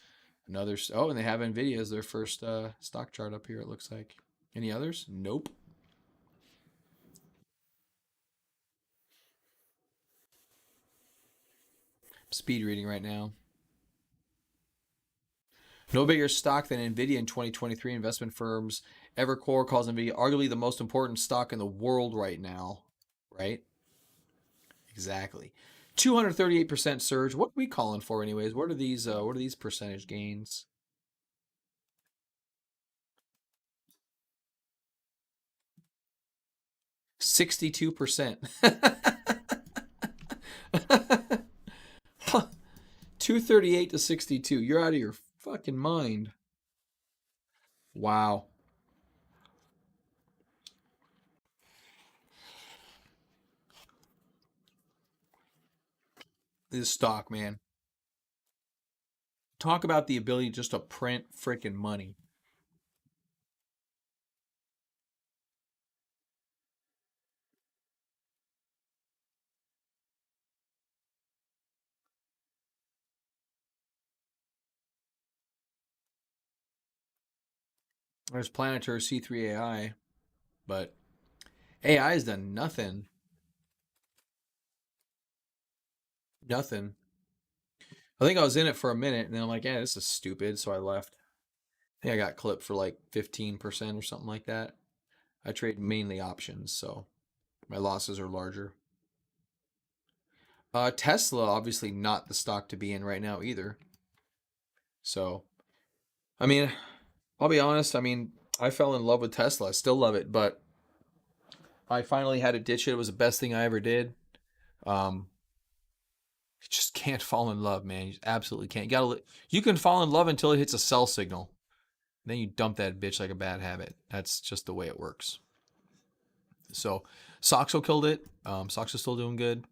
[SPEAKER 1] Another. Oh, and they have NVDA as their first stock chart up here, it looks like. Any others? Nope. Speed reading right now. No bigger stock than NVIDIA in 2023. Investment firms Evercore calls NVIDIA arguably the most important stock in the world right now. Right? Exactly. 238% surge. What are we calling for anyways? What are these percentage gains? 62%. 238 to 62. You're out of your fucking mind. Wow. This stock, man. Talk about the ability just to print freaking money. There's Planetary C3 AI, but AI has done nothing. Nothing. I think I was in it for a minute and then I'm like, yeah, this is stupid. So I left. I think I got clipped for like 15% or something like that. I trade mainly options, so my losses are larger. Tesla, obviously not the stock to be in right now either. So, I mean, I'll be honest. I mean, I fell in love with Tesla. I still love it, but I finally had to ditch it. It was the best thing I ever did. Um, you just can't fall in love, man. You just absolutely can't. You can fall in love until it hits a sell signal. Then you dump that bitch like a bad habit. That's just the way it works. So, Soxo killed it. Soxo's still doing good.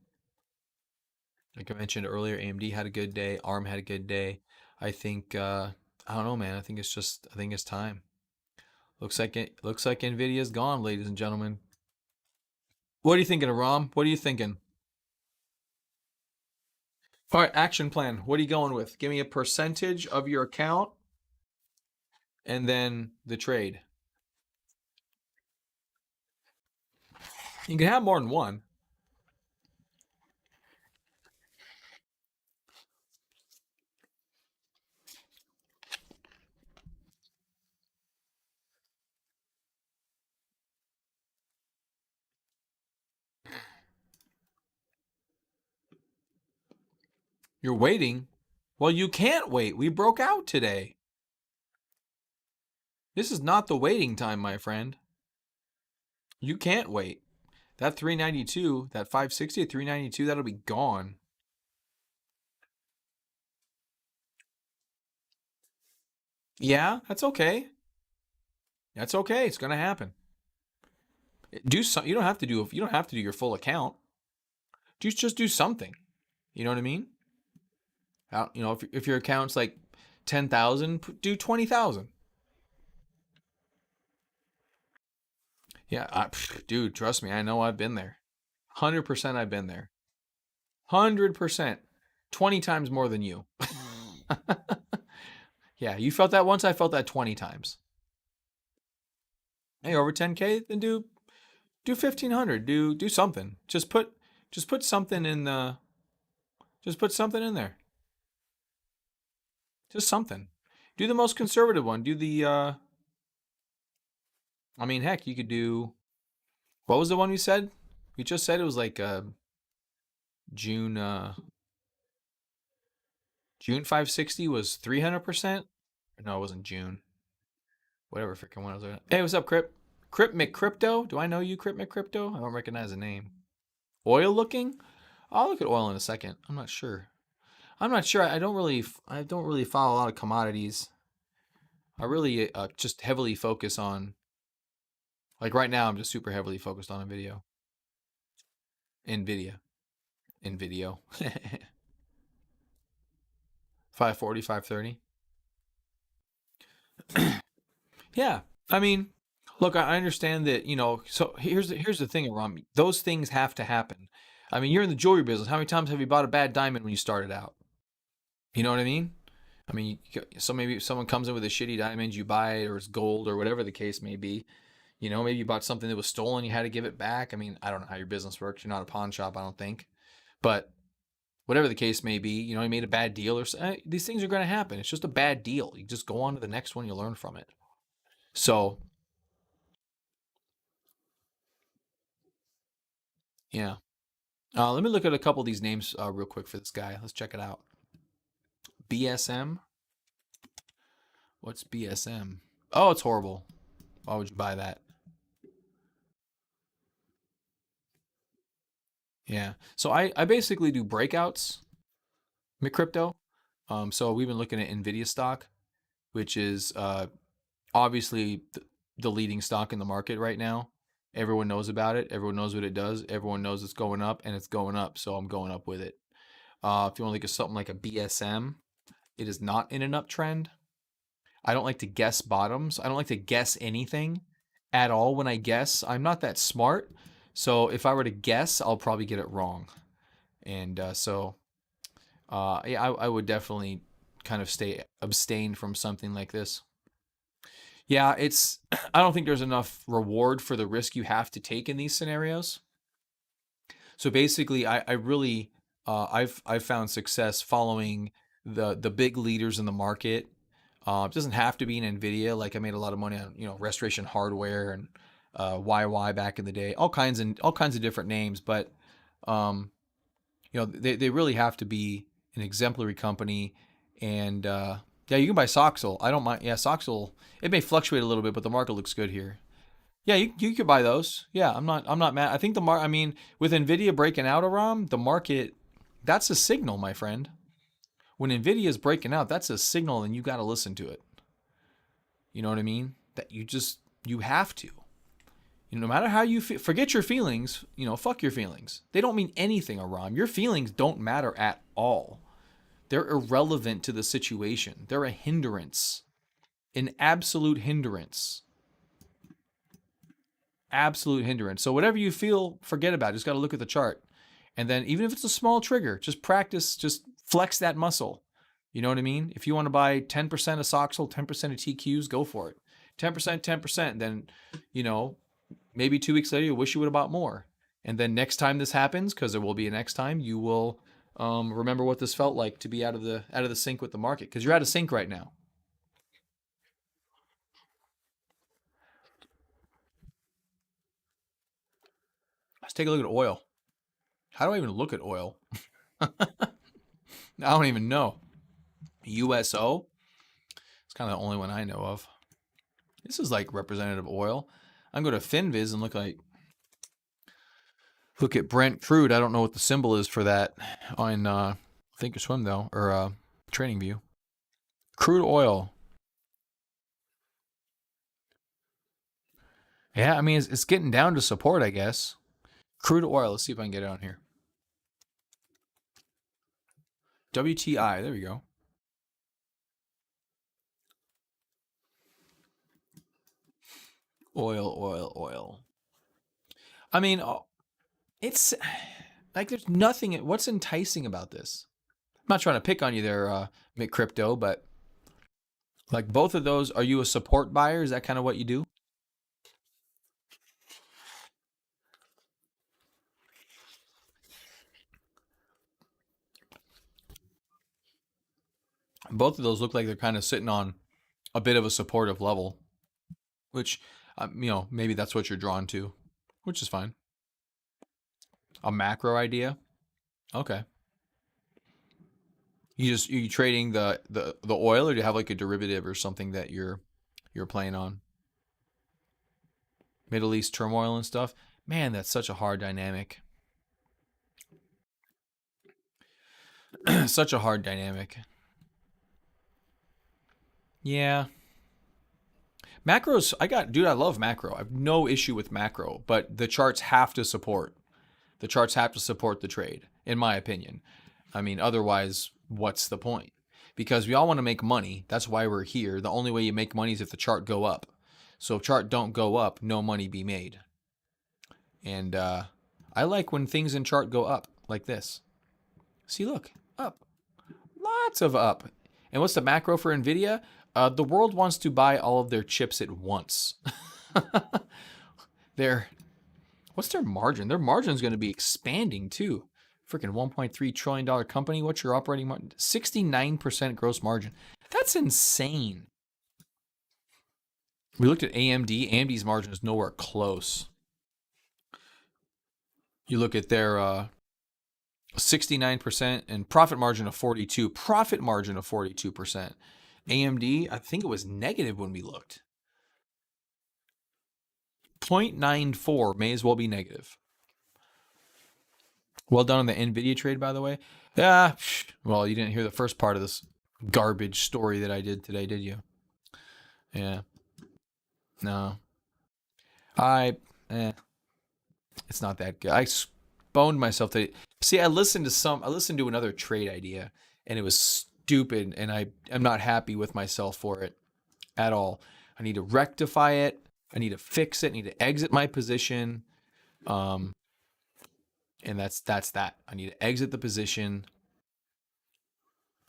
[SPEAKER 1] Like I mentioned earlier, AMD had a good day. ARM had a good day. I think I don't know, man. I think it's time. Looks like Nvidia's gone, ladies and gentlemen. What are you thinking, Aram? What are you thinking? All right, action plan. What are you going with? Give me a percentage of your account and then the trade. You can have more than one. You're waiting? Well, you can't wait. We broke out today. This is not the waiting time, my friend. You can't wait. That 392, that 560 at 392, that'll be gone. Yeah, that's okay. That's okay. It's gonna happen. Do some. You don't have to do your full account. Just do something. You know what I mean? You know, if your account's like 10,000, do 20,000. Yeah, dude, trust me. I know I've been there. 100% I've been there. 100%. 20 times more than you. Yeah, you felt that once. I felt that 20 times. Hey, over 10K, then do 1,500. Do something. Just put something in the. Just put something in there. Just something. Do the most conservative one. Do the. I mean, heck, you could do. What was the one we said? We just said it was like June. June 560 was 300%. No, it wasn't June. Whatever freaking one was it. Hey, what's up, Crip? Crypt McCrypto. Do I know you, Crypt McCrypto? I don't recognize the name. Oil looking? I'll look at oil in a second. I'm not sure. I don't really follow a lot of commodities. I really just heavily focus on, like right now, I'm just super heavily focused on NVIDIA. NVIDIA. 540, 530. Yeah. I mean, look, I understand that, so here's the thing, Aram. Those things have to happen. I mean, you're in the jewelry business. How many times have you bought a bad diamond when you started out? You know what I mean? I mean, so maybe if someone comes in with a shitty diamond, you buy it, or it's gold, or whatever the case may be. Maybe you bought something that was stolen, you had to give it back. I mean, I don't know how your business works. You're not a pawn shop, I don't think. But whatever the case may be, you made a bad deal, or these things are going to happen. It's just a bad deal. You just go on to the next one, you learn from it. So, yeah. Let me look at a couple of these names real quick for this guy. Let's check it out. BSM. What's BSM? Oh, it's horrible. Why would you buy that? Yeah. So I basically do breakouts, crypto. So we've been looking at NVIDIA stock, which is obviously the leading stock in the market right now. Everyone knows about it. Everyone knows what it does. Everyone knows it's going up, and it's going up. So I'm going up with it. If you want to look at something like a BSM, it is not in an uptrend. I don't like to guess bottoms. I don't like to guess anything at all when I guess. I'm not that smart. So if I were to guess, I'll probably get it wrong. And yeah, I would definitely kind of abstain from something like this. Yeah, I don't think there's enough reward for the risk you have to take in these scenarios. So basically, I really I've found success following the big leaders in the market. It doesn't have to be in NVIDIA. Like I made a lot of money on Restoration Hardware and YY back in the day. All kinds of different names, but they really have to be an exemplary company. And yeah, you can buy Soxel. I don't mind. Yeah, Soxel. It may fluctuate a little bit, but the market looks good here. Yeah, you could buy those. Yeah, I'm not mad. I think I mean, with Nvidia breaking out, Aram, the market, that's a signal, my friend. When Nvidia is breaking out, that's a signal, and you got to listen to it. You know what I mean? That you have to. No matter how you feel, forget your feelings. Fuck your feelings. They don't mean anything, Aram. Your feelings don't matter at all. They're irrelevant to the situation. They're a hindrance, an absolute hindrance. Absolute hindrance. So whatever you feel, forget about it. Just got to look at the chart. And then even if it's a small trigger, just practice, just flex that muscle. You know what I mean? If you want to buy 10% of Soxel, 10% of TQs, go for it. 10%, 10%. Then, maybe 2 weeks later, you wish you would have bought more. And then next time this happens, because there will be a next time, you will remember what this felt like to be out of the sync with the market, because you're out of sync right now. Let's take a look at oil. How do I even look at oil? I don't even know. USO. It's kind of the only one I know of. This is like representative oil. I'm going to FinViz and look at Brent crude. I don't know what the symbol is for that on Thinkorswim though, or Trading View. Crude oil. Yeah, I mean it's getting down to support, I guess. Crude oil. Let's see if I can get it on here. WTI. There we go. Oil. I mean, it's like there's nothing. What's enticing about this? I'm not trying to pick on you there, McCrypto, but like both of those, are you a support buyer? Is that kind of what you do? Both of those look like they're kind of sitting on a bit of a supportive level, which, maybe that's what you're drawn to, which is fine. A macro idea. Okay. You trading the oil, or do you have like a derivative or something that you're playing on? Middle East turmoil and stuff. Man, that's such a hard dynamic. Such a hard dynamic. Yeah. Macros, dude, I love macro. I have no issue with macro, but the charts have to support. The charts have to support the trade, in my opinion. I mean, otherwise, what's the point? Because we all want to make money. That's why we're here. The only way you make money is if the chart go up. So if chart don't go up, no money be made. And I like when things in chart go up like this. See, look, up. Lots of up. And what's the macro for NVIDIA? The world wants to buy all of their chips at once. What's their margin? Their margin is going to be expanding too. Freaking $1.3 trillion company. What's your operating margin? 69% gross margin. That's insane. We looked at AMD. AMD's margin is nowhere close. You look at their 69% and profit margin of 42. Profit margin of 42%. AMD, I think it was negative when we looked. 0.94 may as well be negative. Well done on the NVIDIA trade, by the way. Yeah, well, you didn't hear the first part of this garbage story that I did today, did you? Yeah. No. It's not that good. I boned myself to see. I listened to another trade idea, and it was stupid, and I'm not happy with myself for it at all. I need to rectify it. I need to fix it. I need to exit my position. And that's that. I need to exit the position,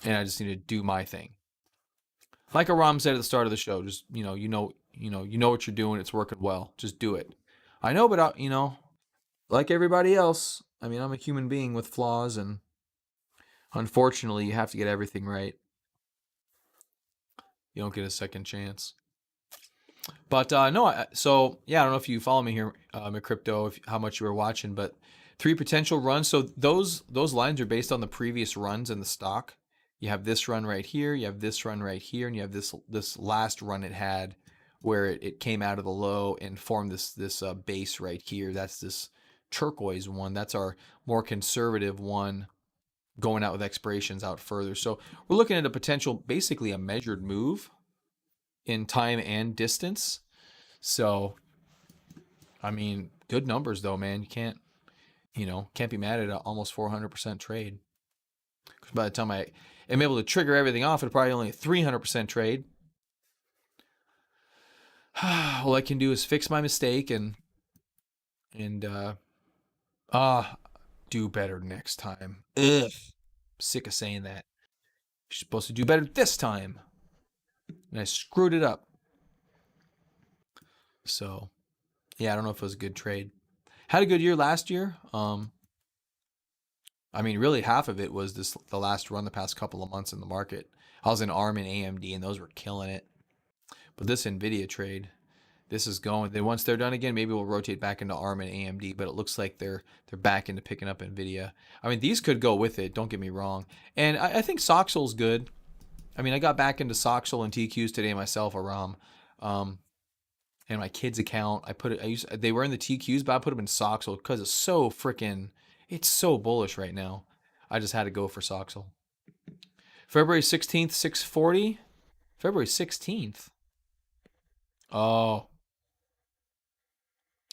[SPEAKER 1] and I just need to do my thing. Like Aram said at the start of the show, just you know what you're doing. It's working well. Just do it. I know, but like everybody else, I mean, I'm a human being with flaws, and unfortunately, you have to get everything right. You don't get a second chance. But no, so yeah, I don't know if you follow me here, crypto, how much you were watching, but 3 potential runs. So those lines are based on the previous runs in the stock. You have this run right here, you have this run right here, and you have this last run it had where it came out of the low and formed this base right here. That's this turquoise one. That's our more conservative one going out with expirations out further. So we're looking at a potential, basically a measured move in time and distance. So, I mean, good numbers though, man. You can't be mad at an almost 400% trade. Because by the time I am able to trigger everything off, it's probably only a 300% trade. All I can do is fix my mistake and do better next time. Ugh. Sick of saying that. You're supposed to do better this time. And I screwed it up. So, yeah, I don't know if it was a good trade. Had a good year last year. I mean, really half of it was the last run, the past couple of months in the market. I was in ARM and AMD, and those were killing it. But this NVIDIA trade, this is going. Then once they're done again, maybe we'll rotate back into ARM and AMD. But it looks like they're back into picking up NVIDIA. I mean, these could go with it. Don't get me wrong. And I think Soxol's good. I mean, I got back into Soxol and TQs today myself, Aram. And my kid's account, they were in the TQs, but I put them in Soxol because it's so bullish right now. I just had to go for Soxol. February 16th, 640. February 16th. Oh.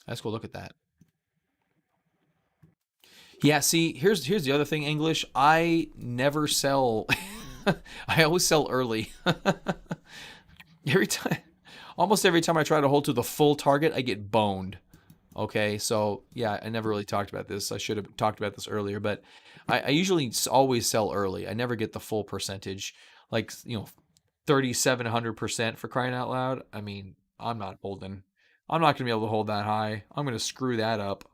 [SPEAKER 1] Let's go look at that. Yeah, see, here's the other thing, English. I never sell. I always sell early. Almost every time I try to hold to the full target, I get boned. Okay, so yeah, I never really talked about this. I should have talked about this earlier, but I usually always sell early. I never get the full percentage, like 3,700% for crying out loud. I mean, I'm not gonna be able to hold that high. I'm gonna screw that up.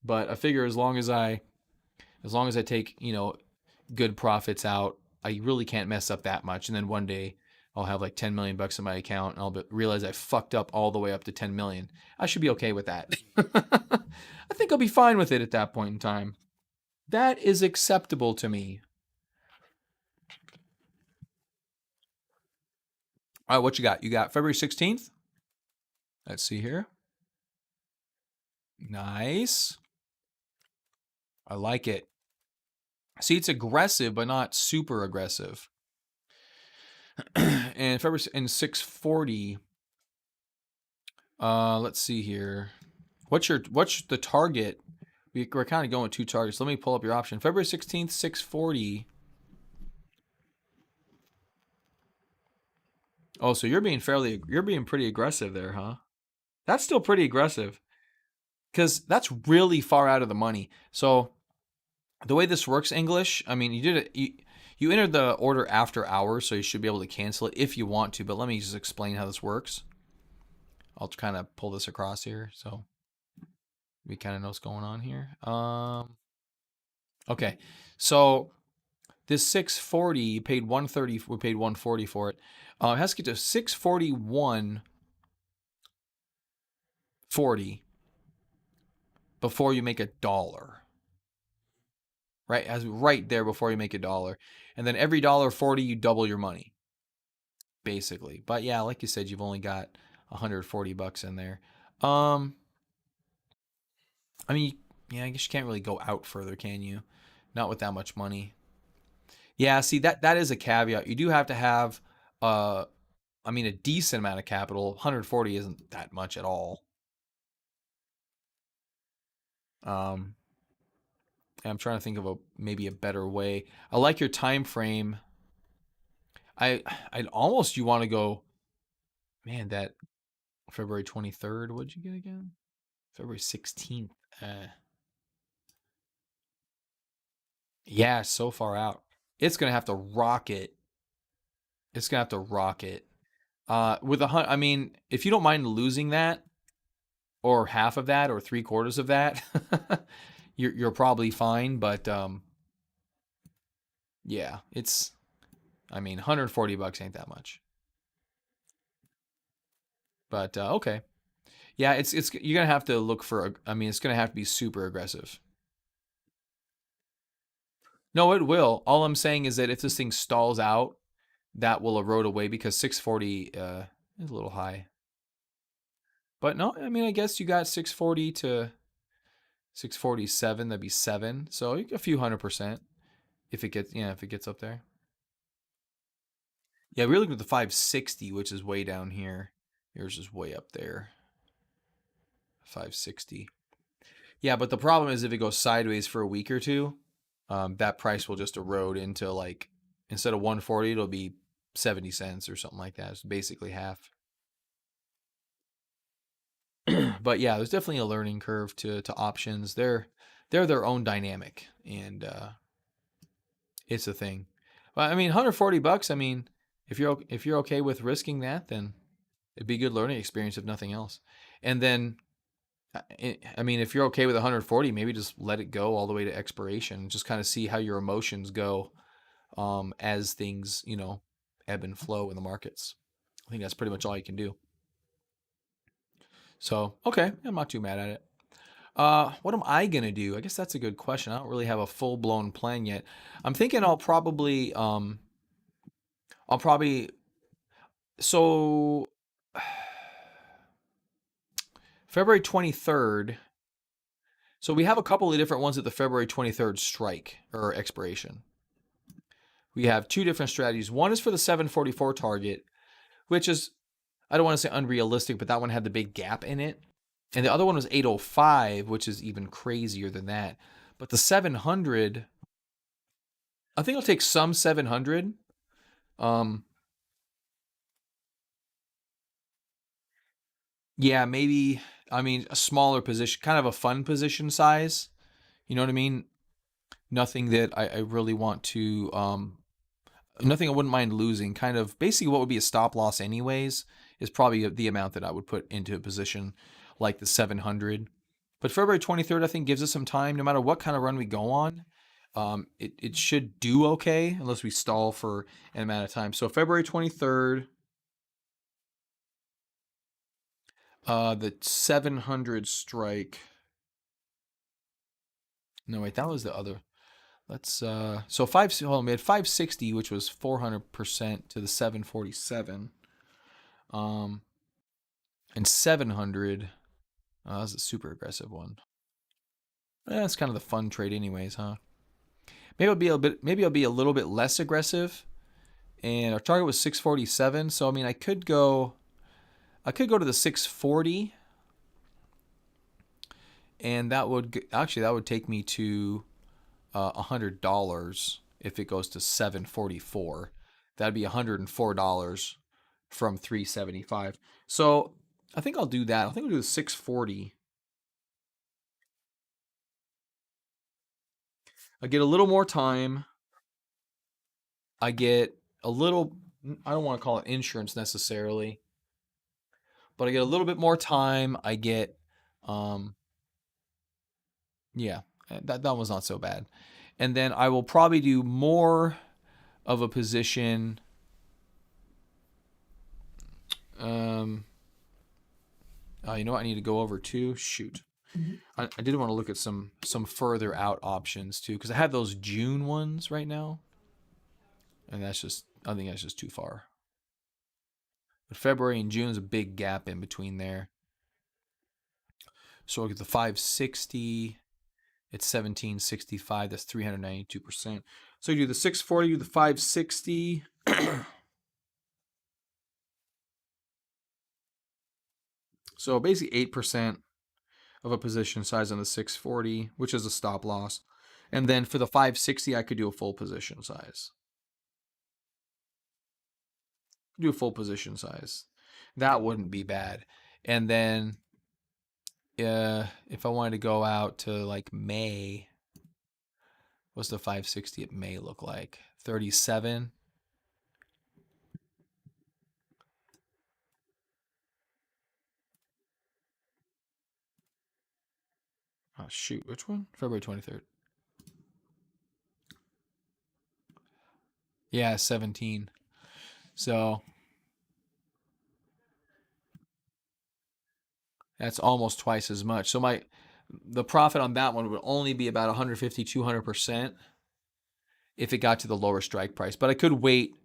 [SPEAKER 1] But I figure as long as I take good profits out, I really can't mess up that much. And then one day I'll have like 10 million bucks in my account, and I'll realize I fucked up all the way up to 10 million. I should be okay with that. I think I'll be fine with it at that point in time. That is acceptable to me. All right, what you got? You got February 16th? Let's see here. Nice. I like it. See, it's aggressive, but not super aggressive. And February in 640. Let's see here. What's the target? We're kind of going two targets. Let me pull up your option. February 16th, 640. Oh, so you're being pretty aggressive there, huh? That's still pretty aggressive because that's really far out of the money. So the way this works, English, I mean, you entered the order after hours, so you should be able to cancel it if you want to. But let me just explain how this works. I'll kind of pull this across here so we kind of know what's going on here. Okay, so this 640, you paid 130. We paid 140 for it. It has to get to 641.40 before you make $1. Right, as right there before you make $1, and then every $1.40 you double your money, basically. But yeah, like you said, you've only got $140 in there. I mean, yeah, I guess you can't really go out further, can you? Not with that much money. Yeah, see that is a caveat. You do have to have, a decent amount of capital. 140 isn't that much at all. Um, I'm trying to think of maybe a better way. I like your time frame. I'd almost you want to go, man, that February 23rd. What'd you get again? February 16th. Yeah, so far out. It's gonna have to rock it. It's gonna have to rock it. With I mean, if you don't mind losing that, or half of that, or three-quarters of that, you're probably fine. But yeah, it's. I mean, $140 ain't that much. But okay, yeah, it's you're gonna have to look for. I mean, it's gonna have to be super aggressive. No, it will. All I'm saying is that if this thing stalls out, that will erode away because 640 is a little high. But no, I mean, I guess you got 640 to 647. That'd be 7. So a few 100% if it gets up there. Yeah, we're looking at the 560, which is way down here. Yours is way up there. 560. Yeah, but the problem is if it goes sideways for a week or two, that price will just erode into like instead of 140, it'll be 70 cents or something like that. It's basically half. But yeah, there's definitely a learning curve to options. They're their own dynamic, and it's a thing. Well, I mean, $140. I mean, if you're okay with risking that, then it'd be a good learning experience if nothing else. And then, I mean, if you're okay with 140, maybe just let it go all the way to expiration. Just kind of see how your emotions go as things ebb and flow in the markets. I think that's pretty much all you can do. So okay, I'm not too mad at it. What am I gonna do? I guess that's a good question. I don't really have a full blown plan yet. I'm thinking I'll probably so February 23rd. So we have a couple of different ones at the February 23rd strike or expiration. We have two different strategies. One is for the 744 target, which is I don't want to say unrealistic, but that one had the big gap in it. And the other one was 805, which is even crazier than that. But the 700, I think I'll take some 700. Um, yeah, maybe. I mean, a smaller position, kind of a fun position size. You know what I mean? Nothing that I really want to. Nothing I wouldn't mind losing. Kind of basically what would be a stop loss, anyways, is probably the amount that I would put into a position like the 700. But February 23rd, I think, gives us some time, no matter what kind of run we go on. It should do okay unless we stall for an amount of time. So February 23rd, the 700 strike. No, wait, that was the other. Let's so five. Hold on, we had 560, which was 400% to the 747. Um, And 700. Oh, that's a super aggressive one. That's kind of the fun trade, anyways, huh? Maybe I'll be a bit. Maybe I'll be a little bit less aggressive. And our target was 647. So I mean, I could go. I could go to the 640, and that would actually that would take me to $100 if it goes to 744. That'd be $104 from 375. So I think I'll do that. I think I'll do the 640. I get a little more time. I get a little, I don't want to call it insurance necessarily, but I get a little bit more time. I get, um, yeah, that was not so bad. And then I will probably do more of a position. You know what I need to go over too? Shoot. I did want to look at some further out options too, because I have those June ones right now, and I think that's just too far. But February and June is a big gap in between there. So I'll get the 560. It's 1765. That's 392%. So you do the 640, you do the 560. So basically 8% of a position size on the 640, which is a stop loss. And then for the 560, I could do a full position size. Do a full position size. That wouldn't be bad. And then if I wanted to go out to like May, what's the 560 at May look like? 37. Oh, shoot. Which one? February 23rd. Yeah, 17. So that's almost twice as much. So the profit on that one would only be about 150, 200% if it got to the lower strike price. But I could wait,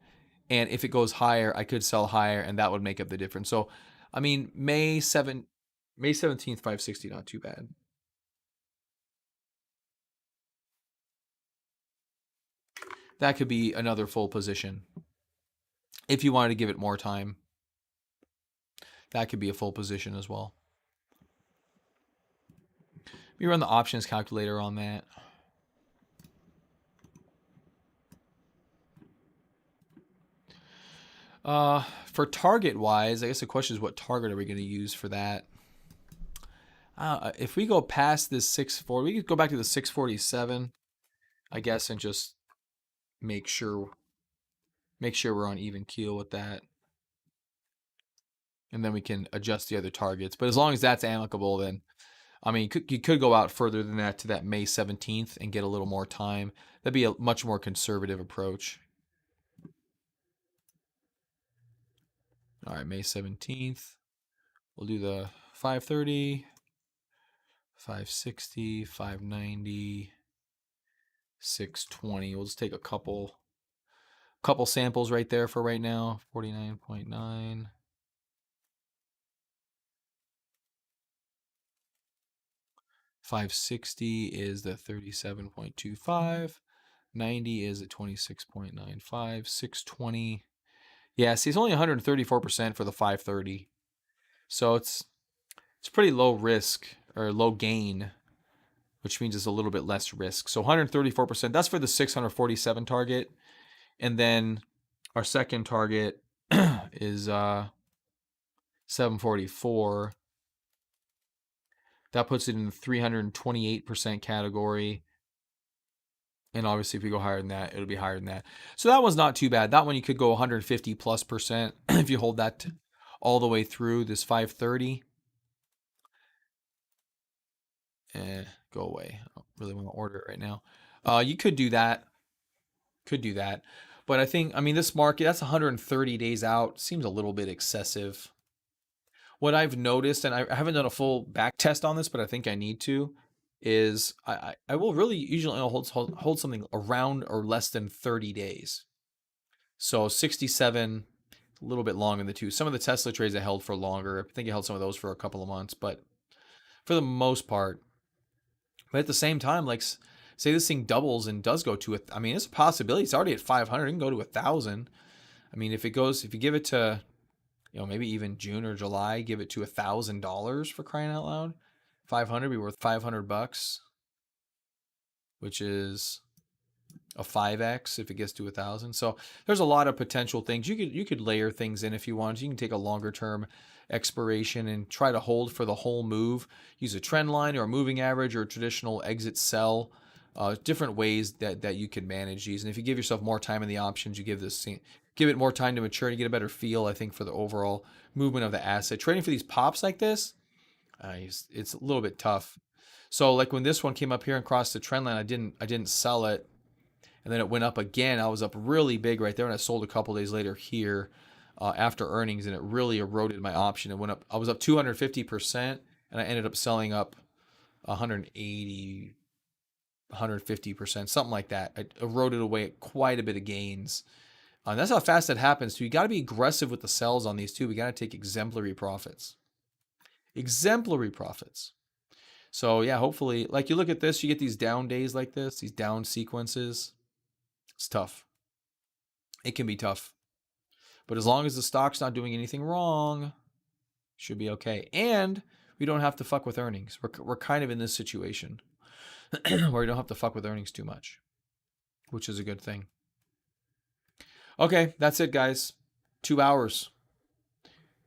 [SPEAKER 1] and if it goes higher, I could sell higher, and that would make up the difference. So, I mean, May 17th, 560, not too bad. That could be another full position. If you wanted to give it more time, that could be a full position as well. We run the options calculator on that. For target wise, I guess the question is what target are we going to use for that? If we go past this 640, we could go back to the 647, I guess, and just make sure we're on even keel with that. And then we can adjust the other targets. But as long as that's amicable, then I mean, you could go out further than that to that May 17th and get a little more time. That'd be a much more conservative approach. All right, May 17th. We'll do the 530, 560, 590, 620. We'll just take a couple samples right there for right now. 49.9. 560 is the 37.25. 90 is the 26.95. 620. Yeah, see, it's only 134% for the 530. So it's pretty low risk or low gain, which means it's a little bit less risk. So 134%, that's for the 647 target. And then our second target is 744. That puts it in the 328% category. And obviously, if we go higher than that, it'll be higher than that. So that one's not too bad. That one you could go 150 plus percent if you hold that all the way through this 530. Go away. I don't really want to order it right now. You could do that. But I mean, this market, that's 130 days out. Seems a little bit excessive. What I've noticed, and I haven't done a full back test on this, but I think I need to, is I will really usually hold something around or less than 30 days. So 67 a little bit long in the tooth. Some of the Tesla trades I held for longer. I think I held some of those for a couple of months, but for the most part. But at the same time, like say this thing doubles and does go to I mean, it's a possibility. It's already at 500. It can go to 1,000. I mean, if you give it to, maybe even June or July, give it to $1,000 for crying out loud. 500 be worth $500, which is a 5x if it gets to 1,000. So there's a lot of potential things. You could layer things in if you want. You can take a longer term expiration and try to hold for the whole move. Use a trend line or a moving average or a traditional exit sell. Different ways that you can manage these. And if you give yourself more time in the options, you give it more time to mature and you get a better feel, I think, for the overall movement of the asset. Trading for these pops like this, it's a little bit tough. So like when this one came up here and crossed the trend line, I didn't sell it. And then it went up again. I was up really big right there, and I sold a couple days later here after earnings, and it really eroded my option. It went up. I was up 250%, and I ended up selling up 180, 150%, something like that. I eroded away quite a bit of gains. And that's how fast that happens. So you got to be aggressive with the sells on these too. We got to take exemplary profits. Exemplary profits. So yeah, hopefully, like you look at this, you get these down days like this, these down sequences. It's tough. It can be tough. But as long as the stock's not doing anything wrong, should be okay. And we don't have to fuck with earnings. We're kind of in this situation where we don't have to fuck with earnings too much, which is a good thing. Okay, that's it, guys. 2 hours.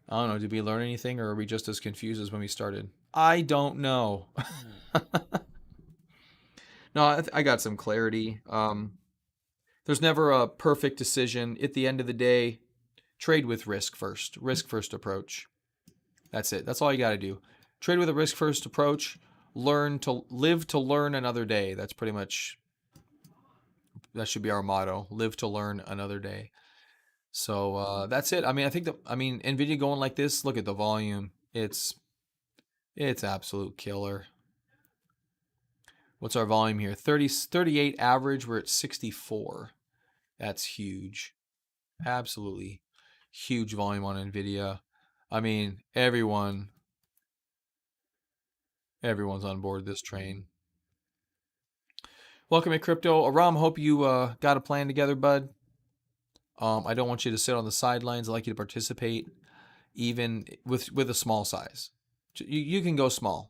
[SPEAKER 1] I don't know. Did we learn anything, or are we just as confused as when we started? I don't know. No, I got some clarity. There's never a perfect decision. At the end of the day, trade with risk first. Risk first approach. That's it. That's all you got to do. Trade with a risk first approach. Live to learn another day. That's pretty much, that should be our motto. Live to learn another day. So that's it. I mean, NVIDIA going like this, look at the volume. It's absolute killer. What's our volume here? 38 average. We're at 64. That's huge. Absolutely huge volume on NVIDIA. I mean, everyone's on board this train. Welcome to Crypto. Aram, hope you got a plan together, bud. I don't want you to sit on the sidelines. I'd like you to participate, even with a small size. You can go small.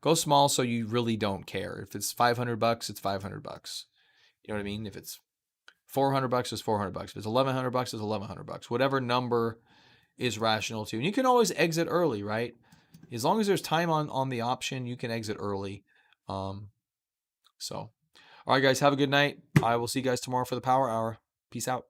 [SPEAKER 1] Go small so you really don't care. If it's $500, it's $500. You know what I mean? If it's $400, it's $400. If it's $1,100, it's $1,100. Whatever number is rational to you. And you can always exit early, right? As long as there's time on the option, you can exit early. All right, guys, have a good night. I will see you guys tomorrow for the Power Hour. Peace out.